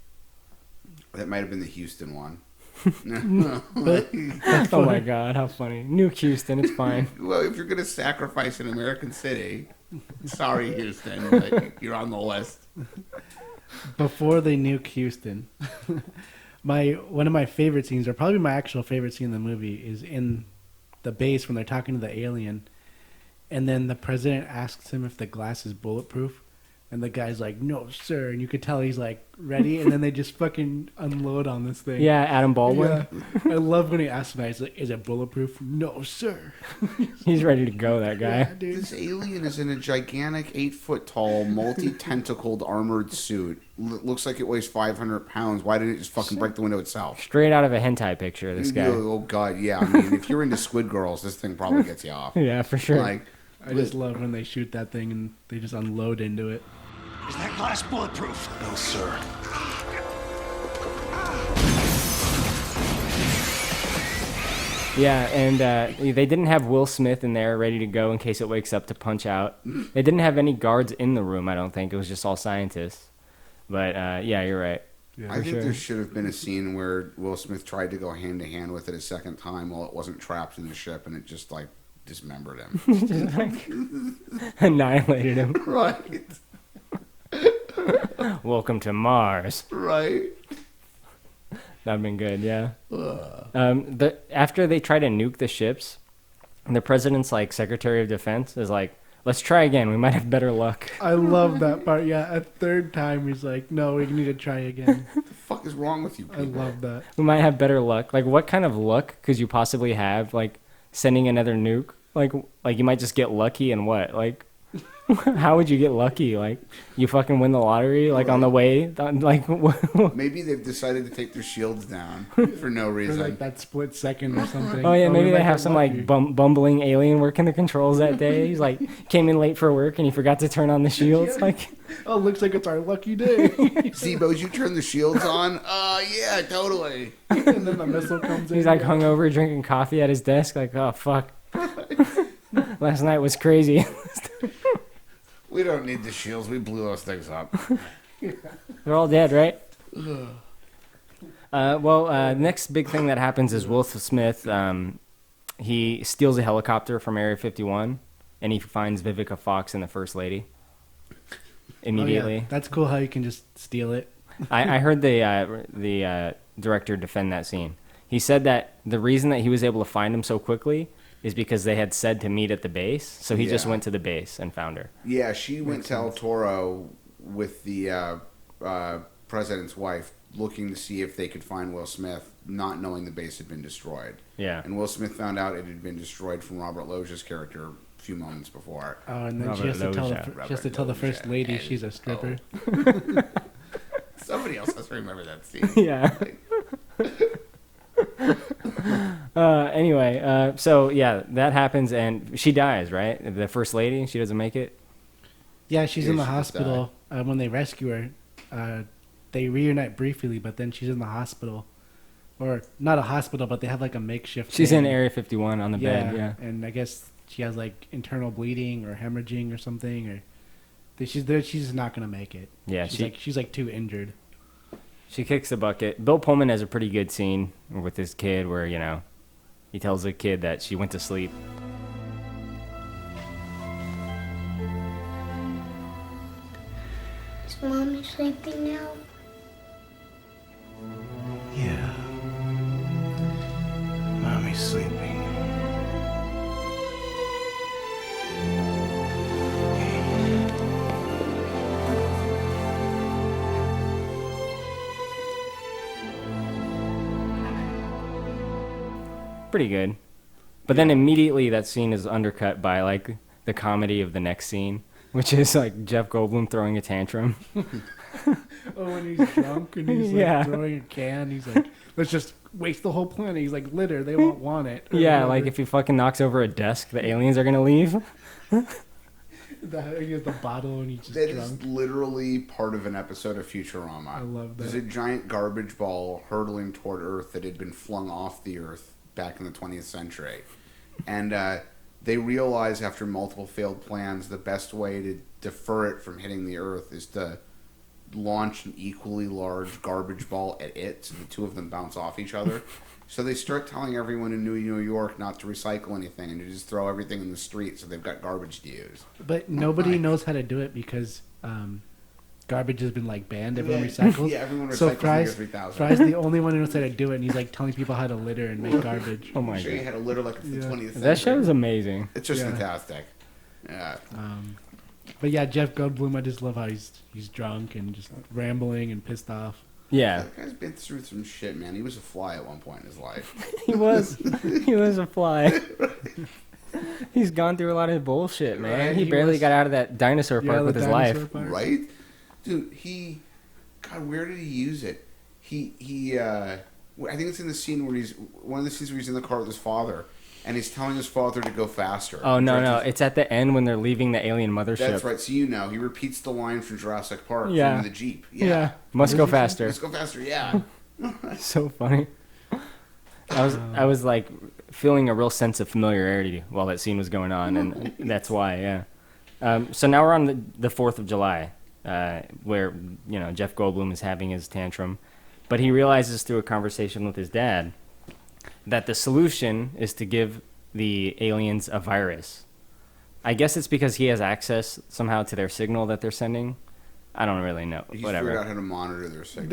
That might have been the Houston one. But Oh my God, how funny. Nuke Houston, it's fine. Well, if you're going to sacrifice an American city, sorry, Houston, but you're on the list. before they nuke Houston, one of my favorite scenes, or probably my actual favorite scene in the movie, is in the base when they're talking to the alien, and then the president asks him if the glass is bulletproof. And the guy's like, "No, sir," and you could tell he's like ready, and then they just fucking unload on this thing. Yeah, Adam Baldwin. Yeah. I love when he asks me, he's like, "Is it bulletproof?" "No, sir." He's ready to go, that guy. Yeah, dude. This alien is in a gigantic 8-foot-tall, multi-tentacled armored suit. Looks like it weighs 500 pounds. Why didn't it just fucking break the window itself? Straight out of a hentai picture, this guy. Oh, God, yeah. I mean, if you're into Squid Girls, this thing probably gets you off. Yeah, for sure. Like, I just love when they shoot that thing and they just unload into it. Is that glass bulletproof? No, sir. Yeah, and they didn't have Will Smith in there ready to go in case it wakes up to punch out. They didn't have any guards in the room, I don't think. It was just all scientists. But, yeah, you're right. Yeah, I think sure. there should have been a scene where Will Smith tried to go hand to hand with it a second time while it wasn't trapped in the ship, and it just like dismembered him. Just like annihilated him. Right. Welcome to Mars. Right. That'd been good, yeah. After they try to nuke the ships, the president's like Secretary of Defense is like, "Let's try again. We might have better luck." I love that part. Yeah, a third time he's like, "No, we need to try again." What the fuck is wrong with you I people? love that. We might have better luck. Like, what kind of luck could you possibly have? Like, sending another nuke? Like you might just get lucky and what? Like, how would you get lucky? Like, you fucking win the lottery? Like, on the way? Like, Maybe they've decided to take their shields down for no For reason. like that split second or something. oh yeah, we maybe they might have get some lucky. like bumbling alien working the controls that day. He's like, came in late for work and he forgot to turn on the shields. Like, Oh, looks like it's our lucky day. Zebos, you turn the shields on? Yeah, totally. And then the missile comes in. he's like hungover drinking coffee at his desk. Like, oh fuck. Last night was crazy. We don't need the shields. We blew those things up. They're all dead, right? Next big thing that happens is Will Smith. He steals a helicopter from Area 51, and he finds Vivica Fox and the First Lady immediately. Oh, yeah. That's cool how you can just steal it. I heard the director defend that scene. He said that the reason that he was able to find him so quickly is because they had said to meet at the base, so he just Yeah. went to the base and found her. Yeah, she went to El Toro with the president's wife, looking to see if they could find Will Smith, not knowing the base had been destroyed. Yeah. And Will Smith found out it had been destroyed from Robert Loggia's character a few moments before. Oh, and then Robert she has to tell Loggia. she has to tell the first lady and- she's a stripper. Somebody else has to remember that scene. Yeah. Anyway, so yeah, that happens and she dies, right? The First Lady, she doesn't make it. Yeah, she's Yeah, in the she just hospital when they rescue her. They reunite briefly, but then she's in the hospital, or not a hospital, but they have like a makeshift. She's thing. in Area 51 on the bed, yeah. And I guess she has like internal bleeding or hemorrhaging or something, or she's there. She's not gonna make it. Yeah, she's like too injured. She kicks the bucket. Bill Pullman has a pretty good scene with this kid where, you know, he tells the kid that she went to sleep. Is Mommy sleeping now? Yeah. Mommy's sleeping. Pretty good. But then immediately that scene is undercut by, like, the comedy of the next scene, which is, like, Jeff Goldblum throwing a tantrum. Oh, when he's drunk and he's like Yeah. throwing a can, he's like, "Let's just waste the whole planet." He's like, "Litter, they won't want it." Or Yeah, whatever. like, if he fucking knocks over a desk, the aliens are gonna leave. He has the bottle and he's just That drunk. is literally part of an episode of Futurama. I love There's that. a giant garbage ball hurtling toward Earth that had been flung off the Earth back in the 20th century. And they realize after multiple failed plans, the best way to defer it from hitting the Earth is to launch an equally large garbage ball at it, so the two of them bounce off each other. So they start telling everyone in New York not to recycle anything and to just throw everything in the street so they've got garbage to use. But nobody knows how to do it because garbage has been like banned. Everyone recycles. Yeah, everyone So recycles in the year Fry's 3000. the only one who knows how to do it, and he's like telling people how to litter and make garbage. Oh my I'm sure you god. had a litter like it's the Yeah. 20th century. That show is amazing. It's just Yeah. fantastic. Yeah. But yeah, Jeff Goldblum, I just love how he's drunk and just rambling and pissed off. Yeah. That guy's been through some shit, man. He was a fly at one point in his life. He was a fly. He's gone through a lot of bullshit, man. Right, he barely got out of that dinosaur park with his life. Right? Dude, God, where did he use it? I think it's in the scene where one of the scenes where he's in the car with his father, and he's telling his father to go faster. Oh, no. It's at the end when they're leaving the alien mothership. That's right. So he repeats the line from Jurassic Park from the Jeep. Yeah. Must go faster. Must go faster, yeah. So funny. I was like feeling a real sense of familiarity while that scene was going on, and that's why, yeah. So now we're on the 4th of July, where, Jeff Goldblum is having his tantrum, but he realizes through a conversation with his dad that the solution is to give the aliens a virus. I guess it's because he has access somehow to their signal that they're sending. I don't really know. He's Whatever. figured out how to monitor their signal.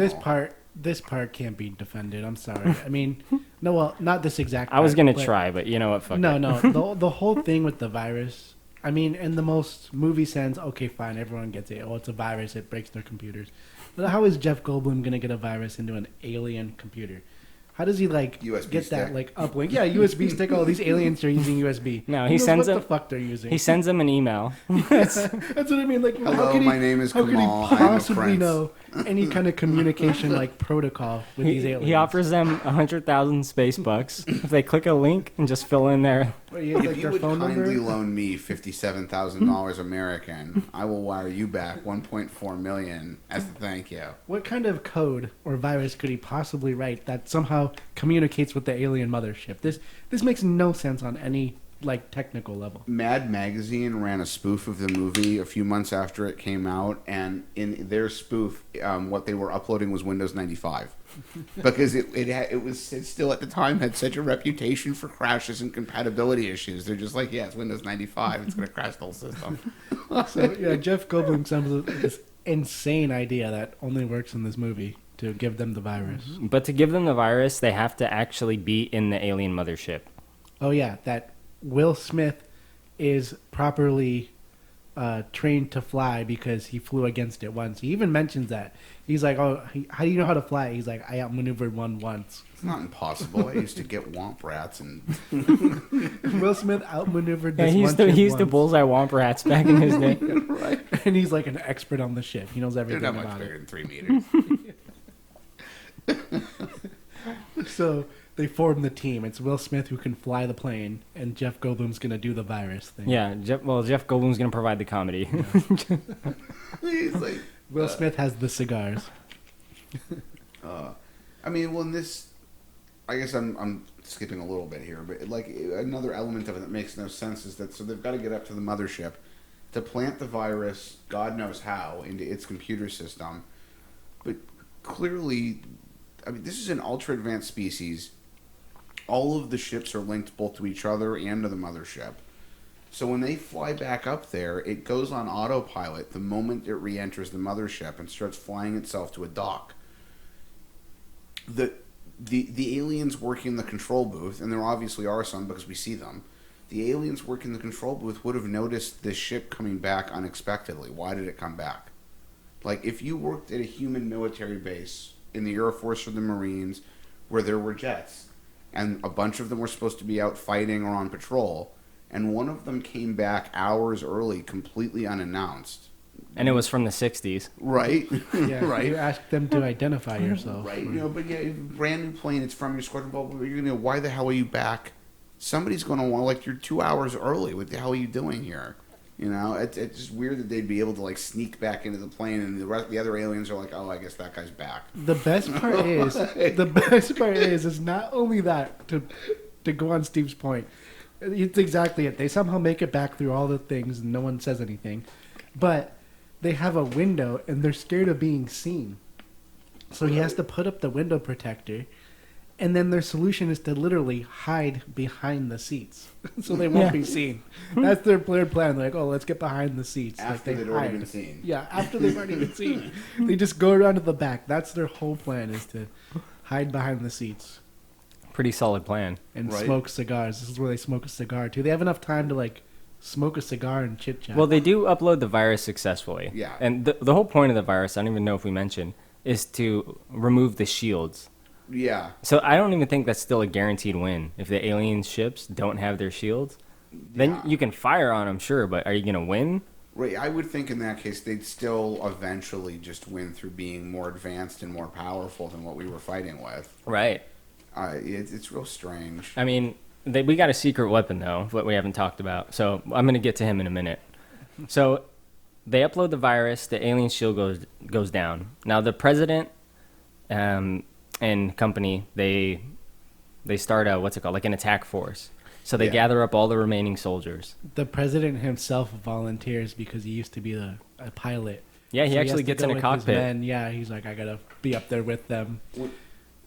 This part can't be defended. I'm sorry. I mean, no, well, not this exact part. I was going to try, but you know what? Fuck it. No. The whole thing with the virus, I mean, in the most movie sense, okay, fine, everyone gets it. Oh, it's a virus. It breaks their computers. But how is Jeff Goldblum going to get a virus into an alien computer? How does he USB get stick. that uplink? Yeah, USB stick. Oh, these aliens are using USB. No, Who he knows sends what them. the fuck they're using. He sends them an email. That's what I mean. Hello, my name is Kamal. How could he I am a possibly prince. know any kind of communication protocol with these aliens? He offers them 100,000 space bucks if they click a link and just fill in their. What, he has, If you their would phone kindly number? loan me $57,000 American, I will wire you back $1.4 million as a thank you. What kind of code or virus could he possibly write that somehow communicates with the alien mothership? This makes no sense on any technical level. Mad Magazine ran a spoof of the movie a few months after it came out, and in their spoof, what they were uploading was Windows 95, because it still at the time had such a reputation for crashes and compatibility issues. They're just like, yeah, it's Windows 95, it's gonna crash the whole system. So yeah, Jeff Goldblum comes with this insane idea that only works in this movie to give them the virus. But to give them the virus, they have to actually be in the alien mothership. Oh yeah, that Will Smith is properly trained to fly because he flew against it once. He even mentions that. He's like, "Oh, how do you know how to fly?" He's like, "I outmaneuvered one once." It's not impossible. I used to get womp rats and Will Smith outmaneuvered Yeah, this he one used to once. bullseye womp rats back in his day. right. And he's like an expert on the ship. He knows They're everything not much about bigger it. than 3 meters. So they form the team. It's Will Smith who can fly the plane, and Jeff Goldblum's gonna do the virus thing. Yeah, Jeff Goldblum's going to provide the comedy. He's like, Will Smith has the cigars. I mean, well, in this, I guess I'm skipping a little bit here, but another element of it that makes no sense is that so they've got to get up to the mothership to plant the virus, God knows how, into its computer system, but clearly, I mean, this is an ultra advanced species. All of the ships are linked both to each other and to the mothership. So when they fly back up there, it goes on autopilot the moment it re-enters the mothership and starts flying itself to a dock. The aliens working the control booth, and there obviously are some because we see them, the aliens working the control booth would have noticed this ship coming back unexpectedly. Why did it come back? If you worked at a human military base in the Air Force or the Marines where there were jets, and a bunch of them were supposed to be out fighting or on patrol, and one of them came back hours early, completely unannounced. And it was from the 60s. Right? Yeah, right. You ask them to identify yourself. Right. But yeah, brand new plane, it's from your squadron, but you're going to why the hell are you back? Somebody's going to want, you're 2 hours early. What the hell are you doing here? It's just weird that they'd be able to, sneak back into the plane, and the other aliens are like, oh, I guess that guy's back. The best part is not only that, to go on Steve's point, it's exactly it. They somehow make it back through all the things and no one says anything. But they have a window and they're scared of being seen. So he has to put up the window protector, and then their solution is to literally hide behind the seats so they won't be seen. That's their plan. They're like, oh, let's get behind the seats. After they've already been seen. Yeah, after they've already been seen. They just go around to the back. That's their whole plan, is to hide behind the seats. Pretty solid plan. And Right. smoke cigars. This is where they smoke a cigar, too. They have enough time to, smoke a cigar and chit chat. Well, they do upload the virus successfully. Yeah. And the whole point of the virus, I don't even know if we mentioned, is to remove the shields. Yeah. So I don't even think that's still a guaranteed win. If the alien ships don't have their shields, then you can fire on them, sure, but are you going to win? Right, I would think in that case they'd still eventually just win through being more advanced and more powerful than what we were fighting with. Right. It's real strange. I mean, we got a secret weapon, though, what we haven't talked about. So I'm going to get to him in a minute. So they upload the virus, the alien shield goes down. Now the president and company, they start like an attack force. So they gather up all the remaining soldiers. The president himself volunteers because he used to be a pilot. Yeah, he actually gets in a cockpit. Yeah, he's like, I gotta be up there with them.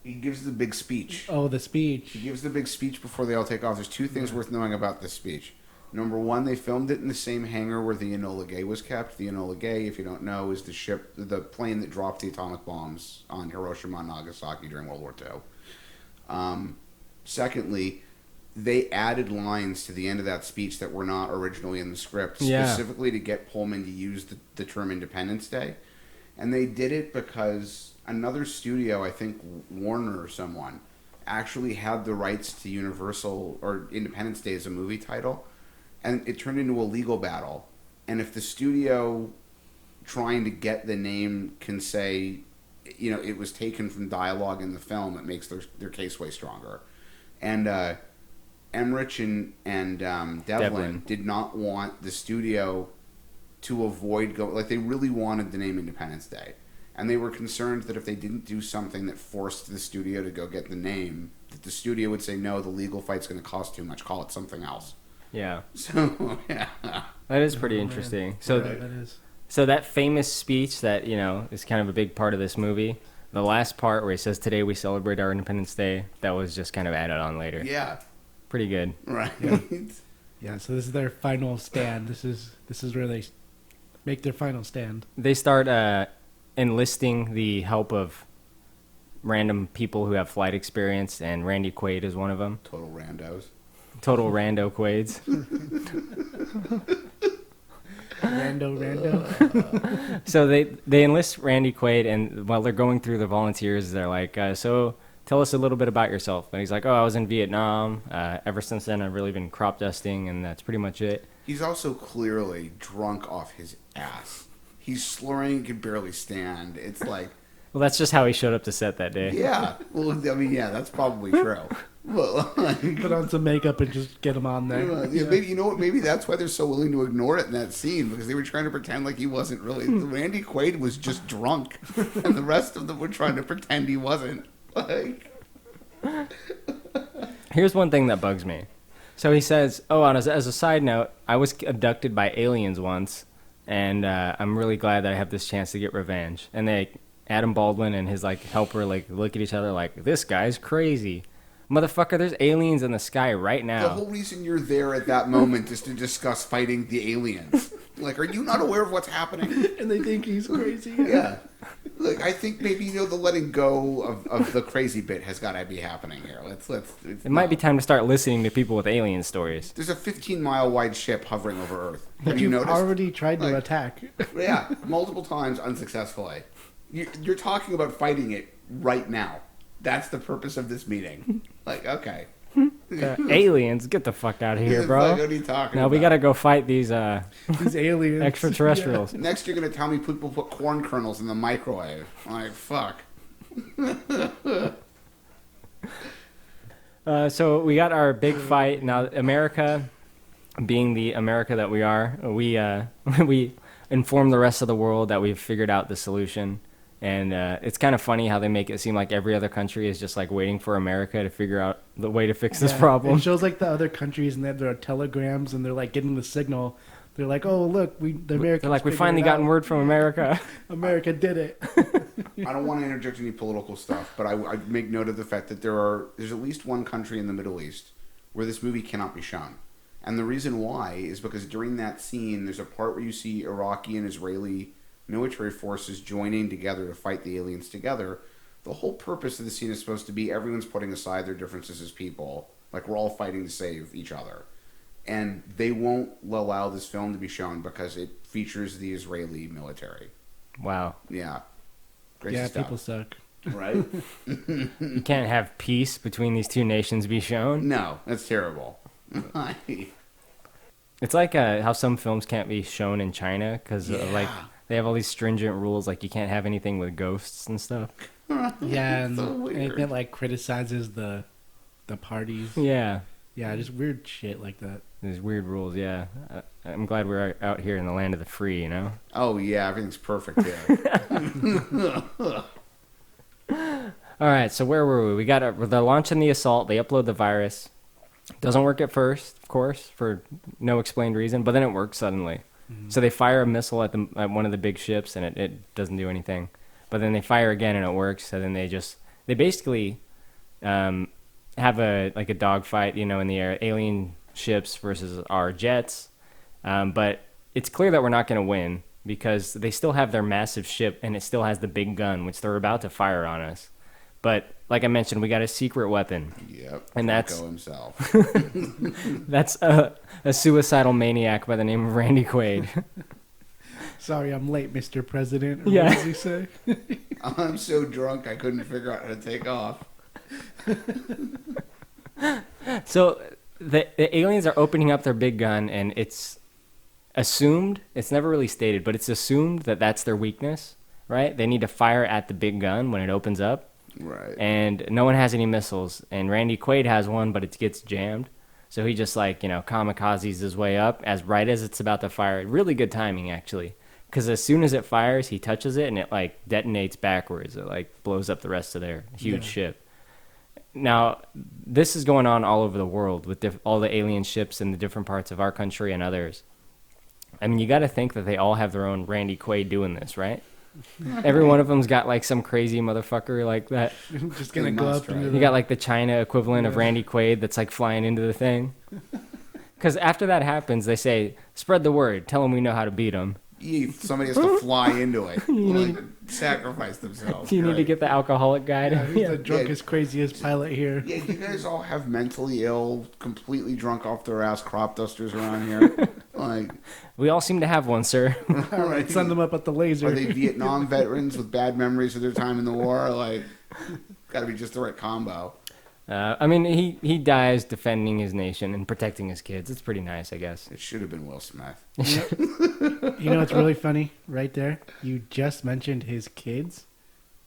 He gives the big speech. Oh, the speech. He gives the big speech before they all take off. There's two things worth knowing about this speech. Number one, they filmed it in the same hangar where the Enola Gay was kept. The Enola Gay, if you don't know, is the plane that dropped the atomic bombs on Hiroshima and Nagasaki during World War II. Secondly, they added lines to the end of that speech that were not originally in the script, specifically to get Pullman to use the term Independence Day. And they did it because another studio, I think Warner or someone, actually had the rights to Universal or Independence Day as a movie title. And it turned into a legal battle. And if the studio trying to get the name can say, it was taken from dialogue in the film, it makes their case way stronger. And Emmerich and Devlin did not want the studio to avoid they really wanted the name Independence Day. And they were concerned that if they didn't do something that forced the studio to go get the name, that the studio would say, no, the legal fight's going to cost too much, call it something else. Yeah. So, yeah. That is pretty interesting. So, that is. So that famous speech that, is kind of a big part of this movie, the last part where he says, today we celebrate our Independence Day, that was just kind of added on later. Yeah. Pretty good. Right. Yeah, so this is their final stand. This is where they make their final stand. They start enlisting the help of random people who have flight experience, and Randy Quaid is one of them. Total randos. Total rando Quaids. Rando. So they enlist Randy Quaid, and while they're going through the volunteers, they're like, so tell us a little bit about yourself. And he's like, I was in Vietnam. Ever since then, I've really been crop dusting, and that's pretty much it. He's also clearly drunk off his ass. He's slurring and can barely stand. It's like... Well, that's just how he showed up to set that day. Yeah. Well, I mean, yeah, that's probably true. Well, put on some makeup and just get him on there. Yeah, maybe, you know what? Maybe that's why they're so willing to ignore it in that scene, because they were trying to pretend like he wasn't really... Randy Quaid was just drunk, and the rest of them were trying to pretend he wasn't. Here's one thing that bugs me. So he says, and as a side note, I was abducted by aliens once, and I'm really glad that I have this chance to get revenge. And Adam Baldwin and his helper look at each other like, this guy's crazy. Motherfucker, there's aliens in the sky right now. The whole reason you're there at that moment is to discuss fighting the aliens. Are you not aware of what's happening? And they think he's crazy. Yeah. I think maybe the letting go of the crazy bit has got to be happening here. It might be time to start listening to people with alien stories. There's a 15-mile wide ship hovering over Earth. Have you noticed? Already tried to attack. Yeah, multiple times unsuccessfully. You're talking about fighting it right now. That's the purpose of this meeting. Okay. Aliens, get the fuck out of here, bro. What are you talking about? We gotta go fight these aliens, extraterrestrials. Yeah. Next, you're gonna tell me people put corn kernels in the microwave. Fuck. So we got our big fight now. America, being the America that we are, we inform the rest of the world that we've figured out the solution. And it's kind of funny how they make it seem like every other country is just waiting for America to figure out the way to fix this problem. It shows the other countries and they have their telegrams and they're getting the signal. They're like, oh look, the Americans. They're we finally gotten word from America. America did it. I don't want to interject any political stuff, but I make note of the fact that there's at least one country in the Middle East where this movie cannot be shown. And the reason why is because during that scene, there's a part where you see Iraqi and Israeli military forces joining together to fight the aliens together. The whole purpose of the scene is supposed to be everyone's putting aside their differences as people. We're all fighting to save each other. and they won't allow this film to be shown because it features the Israeli military. Wow. Yeah. Great Yeah, stuff. people suck. Right? You can't have peace between these two nations be shown. No, that's terrible. It's like how some films can't be shown in China because like they have all these stringent rules, like you can't have anything with ghosts and stuff. Yeah, and So weird. anything like criticizes the parties. Yeah, Yeah, just weird shit like that. there's weird rules. Yeah, I'm glad we're out here in the land of the free. You know. Oh, yeah, everything's perfect here. All right, so where were we? We got they're launching the assault. They upload the virus. Doesn't work at first, of course, for no explained reason, but then it works suddenly. So they fire a missile at one of the big ships, and it doesn't do anything. But then they fire again, and it works. So then they basically have a dogfight, you know, in the air, alien ships versus our jets. But it's clear that we're not going to win because they still have their massive ship, and it still has the big gun, which they're about to fire on us. But like I mentioned, we got a secret weapon. Yep. And that's Franco himself. that's a suicidal maniac by the name of Randy Quaid. Sorry, I'm late, Mr. President. Or Yeah. What does he say? I'm so drunk I couldn't figure out how to take off. So the aliens are opening up their big gun, and it's assumed, it's never really stated, but it's assumed that that's their weakness, right? They need to fire at the big gun when it opens up. Right. And no one has any missiles, and Randy Quaid has one, but it gets jammed. So he just kamikazes his way up right as it's about to fire. Really good timing, actually, because as soon as it fires, he touches it, and it detonates backwards. It blows up the rest of their huge ship. Now, this is going on all over the world with all the alien ships in the different parts of our country and others. I mean, you got to think that they all have their own Randy Quaid doing this, right? Every one of them's got some crazy motherfucker like that. Just gonna go up into You got the China equivalent of Randy Quaid that's flying into the thing. Because after that happens, they say, spread the word. Tell them we know how to beat them. Somebody has to fly into it. Sacrifice themselves. You need to get the alcoholic guy to... He's the drunkest, craziest pilot here. Yeah, you guys all have mentally ill, completely drunk off their ass crop dusters around here. We all seem to have one, sir. All right, send them up at the laser. Are they Vietnam veterans with bad memories of their time in the war? Got to be just the right combo. I mean, he dies defending his nation and protecting his kids. It's pretty nice, I guess. It should have been Will Smith. You know what's really funny right there? You just mentioned his kids.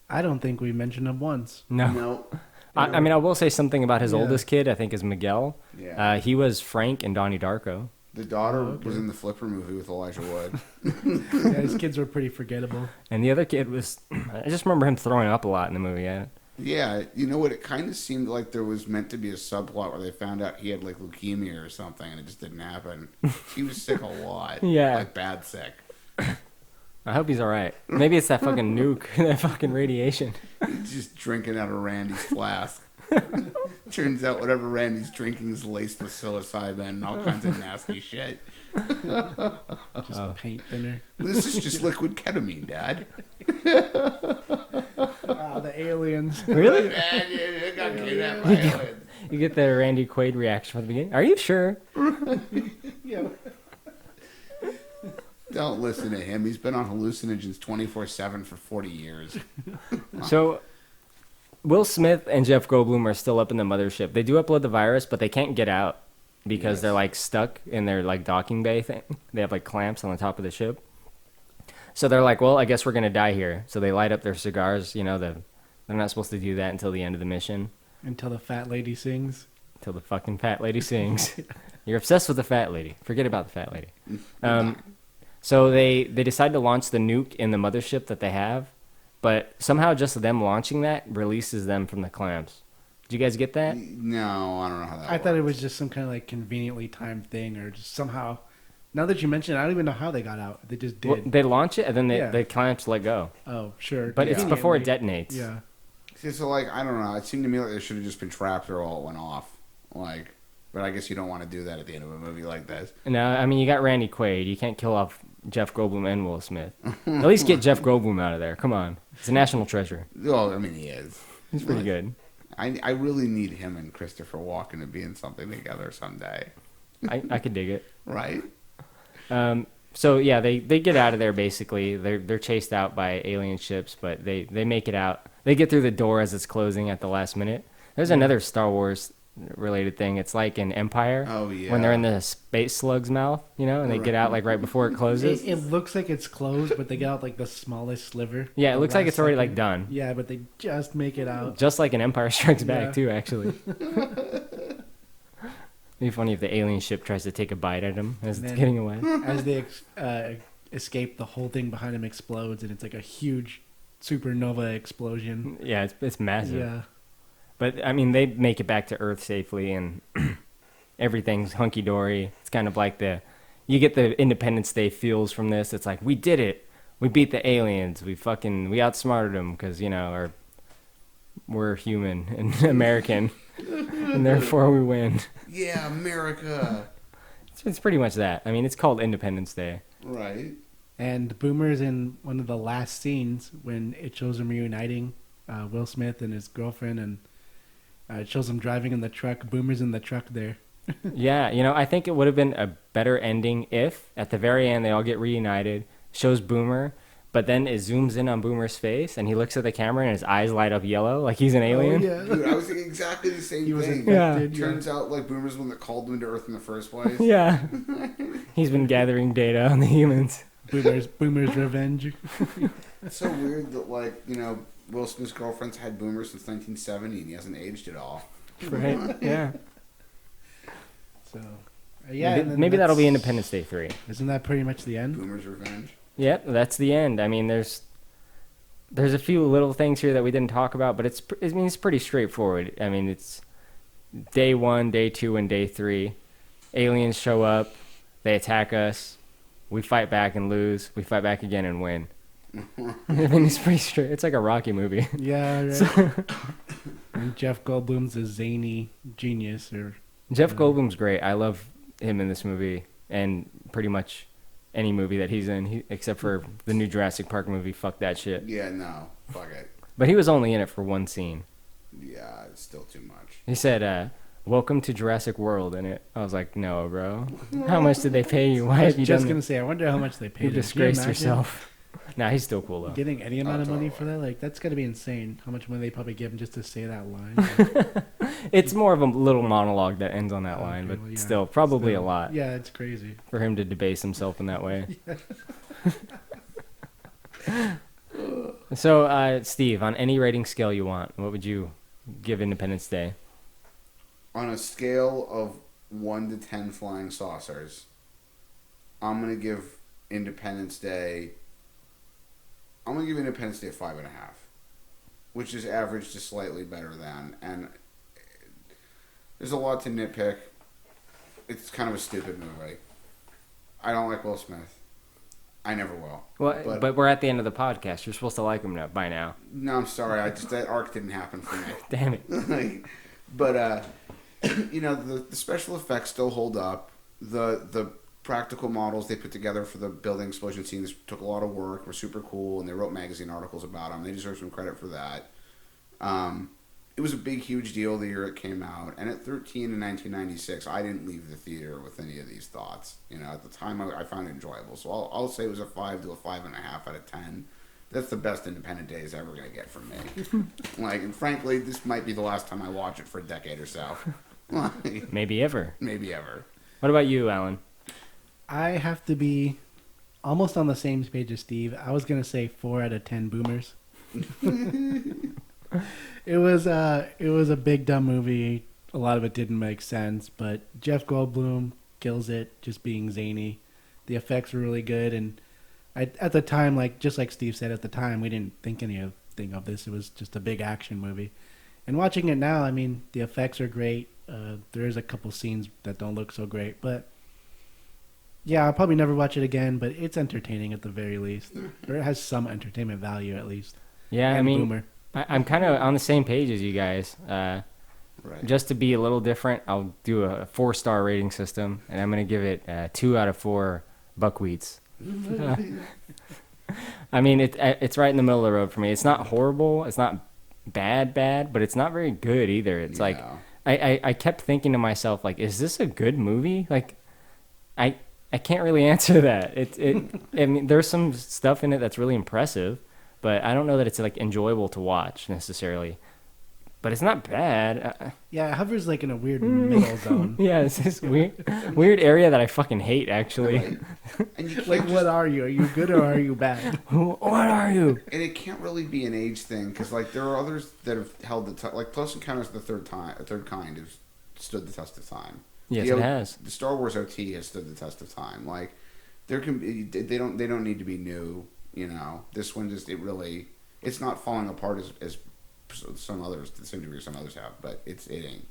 I don't think we mentioned them once. No. I mean, I will say something about his oldest kid, I think, is Miguel. Yeah. He was Frank in Donnie Darko. The daughter was in the Flipper movie with Elijah Wood. Yeah, his kids were pretty forgettable. And the other kid was... I just remember him throwing up a lot in the movie. Yeah, you know what? It kind of seemed like there was meant to be a subplot where they found out he had leukemia or something, and it just didn't happen. He was sick a lot. Yeah. Bad sick. I hope he's all right. Maybe it's that fucking nuke, that fucking radiation. He's just drinking out of Randy's flask. Turns out whatever Randy's drinking is laced with psilocybin and all kinds of nasty shit. Just paint thinner. This is just liquid ketamine, Dad. The aliens. Really? Man, you got kidnapped by aliens. You get the Randy Quaid reaction from the beginning. Are you sure? Yeah. Don't listen to him. He's been on hallucinogens 24/7 for 40 years. So, Will Smith and Jeff Goldblum are still up in the mothership. They do upload the virus, but they can't get out because they're stuck in their docking bay thing. They have clamps on the top of the ship. So they're like, well, I guess we're going to die here. So they light up their cigars. They're not supposed to do that until the end of the mission. Until the fat lady sings. Until the fucking fat lady sings. You're obsessed with the fat lady. Forget about the fat lady. So they decide to launch the nuke in the mothership that they have. But somehow just them launching that releases them from the clamps. Did you guys get that? No, I don't know how that I thought it was just some kind of conveniently timed thing, or just somehow. Now that you mention it, I don't even know how they got out. They just did. Well, they launch it and then the clamps let go. Oh, sure. But it's before it detonates. Yeah. See, so I don't know. It seemed to me like they should have just been trapped or all went off. But I guess you don't want to do that at the end of a movie like this. No, I mean, you got Randy Quaid. You can't kill off Jeff Goldblum and Will Smith. At least get Jeff Goldblum out of there. Come on. He's a national treasure. Well, I mean, he is. He's pretty good. I really need him and Christopher Walken to be in something together someday. I could dig it. Right? So yeah, they get out of there basically. They're chased out by alien ships, but they make it out. They get through the door as it's closing at the last minute. There's another Star Wars related thing. It's like in Empire. Oh, yeah. When they're in the space slug's mouth, and they get out like right before it closes. It looks like it's closed, but they get out like the smallest sliver. Yeah, it looks like it's already second. like done. Yeah, but they just make it out. Just like in Empire Strikes Back Yeah. too, actually. It'd be funny if the alien ship tries to take a bite at him as And it's then- getting away. As they escape, the whole thing behind them explodes, and it's like a huge supernova explosion. Yeah, it's massive. Yeah. But I mean, they make it back to Earth safely, and everything's hunky dory. It's kind of like you get the Independence Day feels from this. It's like, we did it, we beat the aliens, we outsmarted them because we're human and American, and therefore we win. Yeah, America. It's pretty much that. I mean, it's called Independence Day. Right. And Boomer's in one of the last scenes when it shows him reuniting Will Smith and his girlfriend, and it shows him driving in the truck. Boomer's in the truck there. Yeah, I think it would have been a better ending if at the very end they all get reunited, shows Boomer, but then it zooms in on Boomer's face and he looks at the camera and his eyes light up yellow like he's an alien. Oh, yeah. Dude, I was thinking exactly the same He was thing. infected. Turns out, like, Boomer's the one that called them to Earth in the first place. Yeah. He's been gathering data on the humans. Boomer's revenge. It's so weird that, like, Will Smith's girlfriend's had Boomer since 1970 and he hasn't aged at all. Right? Yeah. So, yeah. and then Maybe that'll be that's- Independence Day 3. Isn't that pretty much the end? Boomer's revenge. Yep, that's the end. I mean, there's a few little things here that we didn't talk about, but it's pretty straightforward. I mean, it's day 1, day 2, and day 3. Aliens show up, they attack us, we fight back and lose, we fight back again and win. I mean, it's pretty straight. It's like a Rocky movie. Yeah, right. And Jeff Goldblum's a zany genius. Jeff Goldblum's great. I love him in this movie and pretty much any movie that he's in, except for the new Jurassic Park movie. Fuck that shit. Yeah, no. Fuck it. But he was only in it for one scene. Yeah, it's still too much. He said, "Welcome to Jurassic World" in it. I was like, "No, bro. How much did they pay you? Why I was have you just done gonna that? say, I wonder how much they paid You him. Can disgraced imagine yourself." Nah, he's still cool though. Getting any amount of money for totally. that, like that's gotta be insane. How much money they probably give him just to say that line? It's more of a little monologue that ends on that line, Okay, but well, yeah. still, probably Still, a lot Yeah, it's crazy. for him to debase himself in that way. So, Steve, on any rating scale you want, what would you give Independence Day? On a scale of 1 to 10 flying saucers, I'm going to give Independence Day a 5.5, which is average to slightly better than. And there's a lot to nitpick. It's kind of a stupid movie. I don't like Will Smith. I never will. Well, but we're at the end of the podcast. You're supposed to like him now, by now. No, I'm sorry. That arc didn't happen for me. Damn it. But the special effects still hold up. The practical models they put together for the building explosion scenes took a lot of work, were super cool, and they wrote magazine articles about them. They deserve some credit for that. It was a big, huge deal the year it came out, and at 13 in 1996, I didn't leave the theater with any of these thoughts. At the time, I found it enjoyable, so I'll say it was a 5 to a 5.5 out of 10. That's the best Independent Day is ever going to get from me. And frankly, this might be the last time I watch it for a decade or so. Maybe ever. Maybe ever. What about you, Alan? I have to be almost on the same page as Steve. I was gonna say 4 out of 10 boomers. It was a big dumb movie. A lot of it didn't make sense, but Jeff Goldblum kills it, just being zany. The effects were really good, and at the time, just like Steve said, at the time we didn't think anything of this. It was just a big action movie. And watching it now, I mean, the effects are great. There is a couple scenes that don't look so great, but yeah, I'll probably never watch it again. But it's entertaining at the very least, or it has some entertainment value at least. Yeah, And I mean, Boomer. I'm kind of on the same page as you guys. Right. Just to be a little different, I'll do a 4-star rating system, and I'm going to give it 2 out of 4 buckwheats. I mean, it's right in the middle of the road for me. It's not horrible. It's not bad, but it's not very good either. It's like I kept thinking to myself, like, is this a good movie? Like, I can't really answer that. I mean, there's some stuff in it that's really impressive, but I don't know that it's like enjoyable to watch necessarily. But it's not bad. Yeah, it hovers like in a weird middle zone. Yeah, it's this weird area that I fucking hate, actually. Right? And you can't Like, just- what are you? Are you good or are you bad? What are you? And it can't really be an age thing because, like, there are others that have held like Close Encounters of the Third Kind has stood the test of time. Yes, The it has. The Star Wars OT has stood the test of time. Like, there can be they don't need to be new. You know, this one just it's not falling apart as some others, to the same degree some others have, but it ain't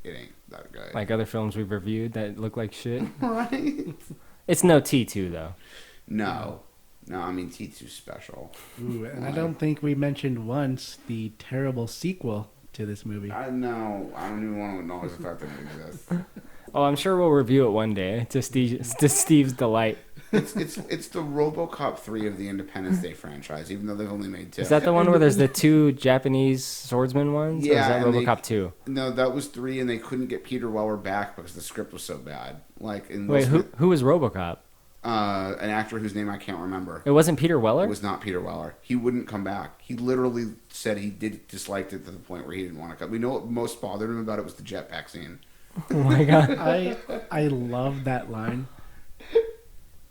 that good. Like other films we've reviewed that look like shit. Right? It's no T2 though. No, I mean T2's special. Ooh, and I don't think we mentioned once the terrible sequel to this movie. I know. I don't even want to acknowledge the fact that it exists. Oh, I'm sure we'll review it one day to Steve's delight. It's the RoboCop 3 of the Independence Day franchise, even though they've only made 2. Is that the one where there's the 2 Japanese swordsman ones? Yeah, Or is that and RoboCop 2? No, that was 3, and they couldn't get Peter Weller back because the script was so bad. Like, Wait, who was RoboCop? An actor whose name I can't remember. It wasn't Peter Weller? It was not Peter Weller. He wouldn't come back. He literally said he disliked it to the point where he didn't want to come. We know what most bothered him about it was the jetpack scene. Oh my god. I love that line.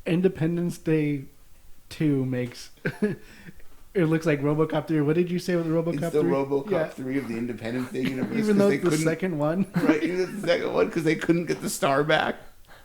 Independence Day 2 makes it looks like RoboCop 3. What did you say with RoboCop 3? It's the RoboCop 3 of the Independence Day universe. Even though they it's the couldn't- second one. Right, even the second one because they couldn't get the star back.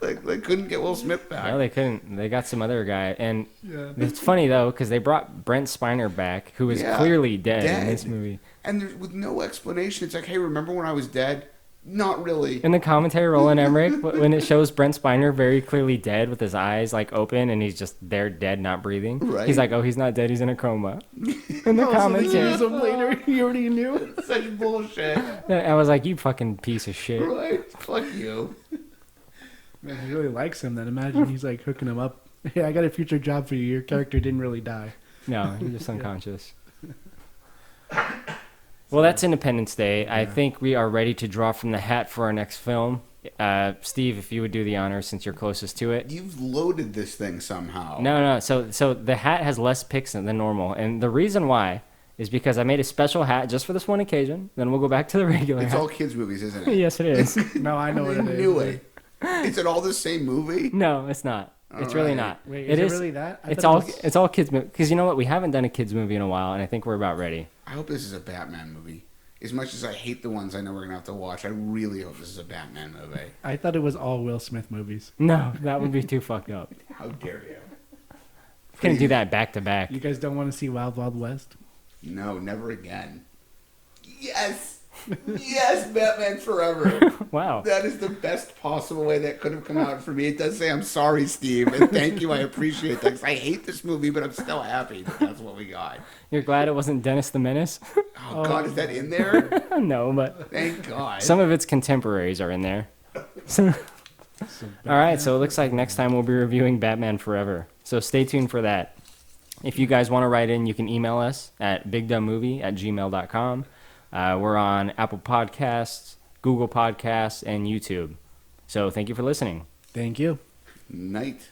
Like, they couldn't get Will Smith back. No, they couldn't. They got some other guy. And Yeah. it's funny, though, because they brought Brent Spiner back, who was Yeah, clearly dead in this movie. And there's, with no explanation, it's like, hey, remember when I was dead? Not really. In the commentary, Roland Emmerich, when it shows Brent Spiner very clearly dead with his eyes like open and he's just there dead, not breathing. Right. He's like, oh, he's not dead, he's in a coma. In the Oh, so they commentary. use him later. You already knew. Such bullshit. I was like, you fucking piece of shit. Right? Fuck you. Man, he really likes him. Then imagine he's like hooking him up. Hey, I got a future job for you. Your character didn't really die. No, he's just unconscious. Well, that's Independence Day. I think we are ready to draw from the hat for our next film. Steve, if you would do the honors since you're closest to it. You've loaded this thing somehow. No. So the hat has less picks than normal, and the reason why is because I made a special hat just for this one occasion. Then we'll go back to the regular It's hat. all kids' movies, isn't it? Yes, it is. No, I know what I it is. knew it. Is it all the same movie? No, it's not. It's really Alright. not. Wait, is it really that? I It's thought all it was- it's all kids movie. Because you know what? We haven't done a kids movie in a while, and I think we're about ready. I hope this is a Batman movie. As much as I hate the ones I know we're going to have to watch, I really hope this is a Batman movie. I thought it was all Will Smith movies. No, that would be too fucked up. How dare you? Couldn't do that back to back. You guys don't want to see Wild Wild West? No, never again. Yes! Yes, Batman Forever. Wow. That is the best possible way that could have come out for me. It does say I'm sorry, Steve, and thank you. I appreciate that 'cause I hate this movie, but I'm still happy that that's what we got. You're glad it wasn't Dennis the Menace? Oh, God, is that in there? No, but Thank God. some of its contemporaries are in there. All right, so it looks like next time we'll be reviewing Batman Forever. So stay tuned for that. If you guys want to write in, you can email us at bigdumbmovie@gmail.com. We're on Apple Podcasts, Google Podcasts, and YouTube. So thank you for listening. Thank you. Night.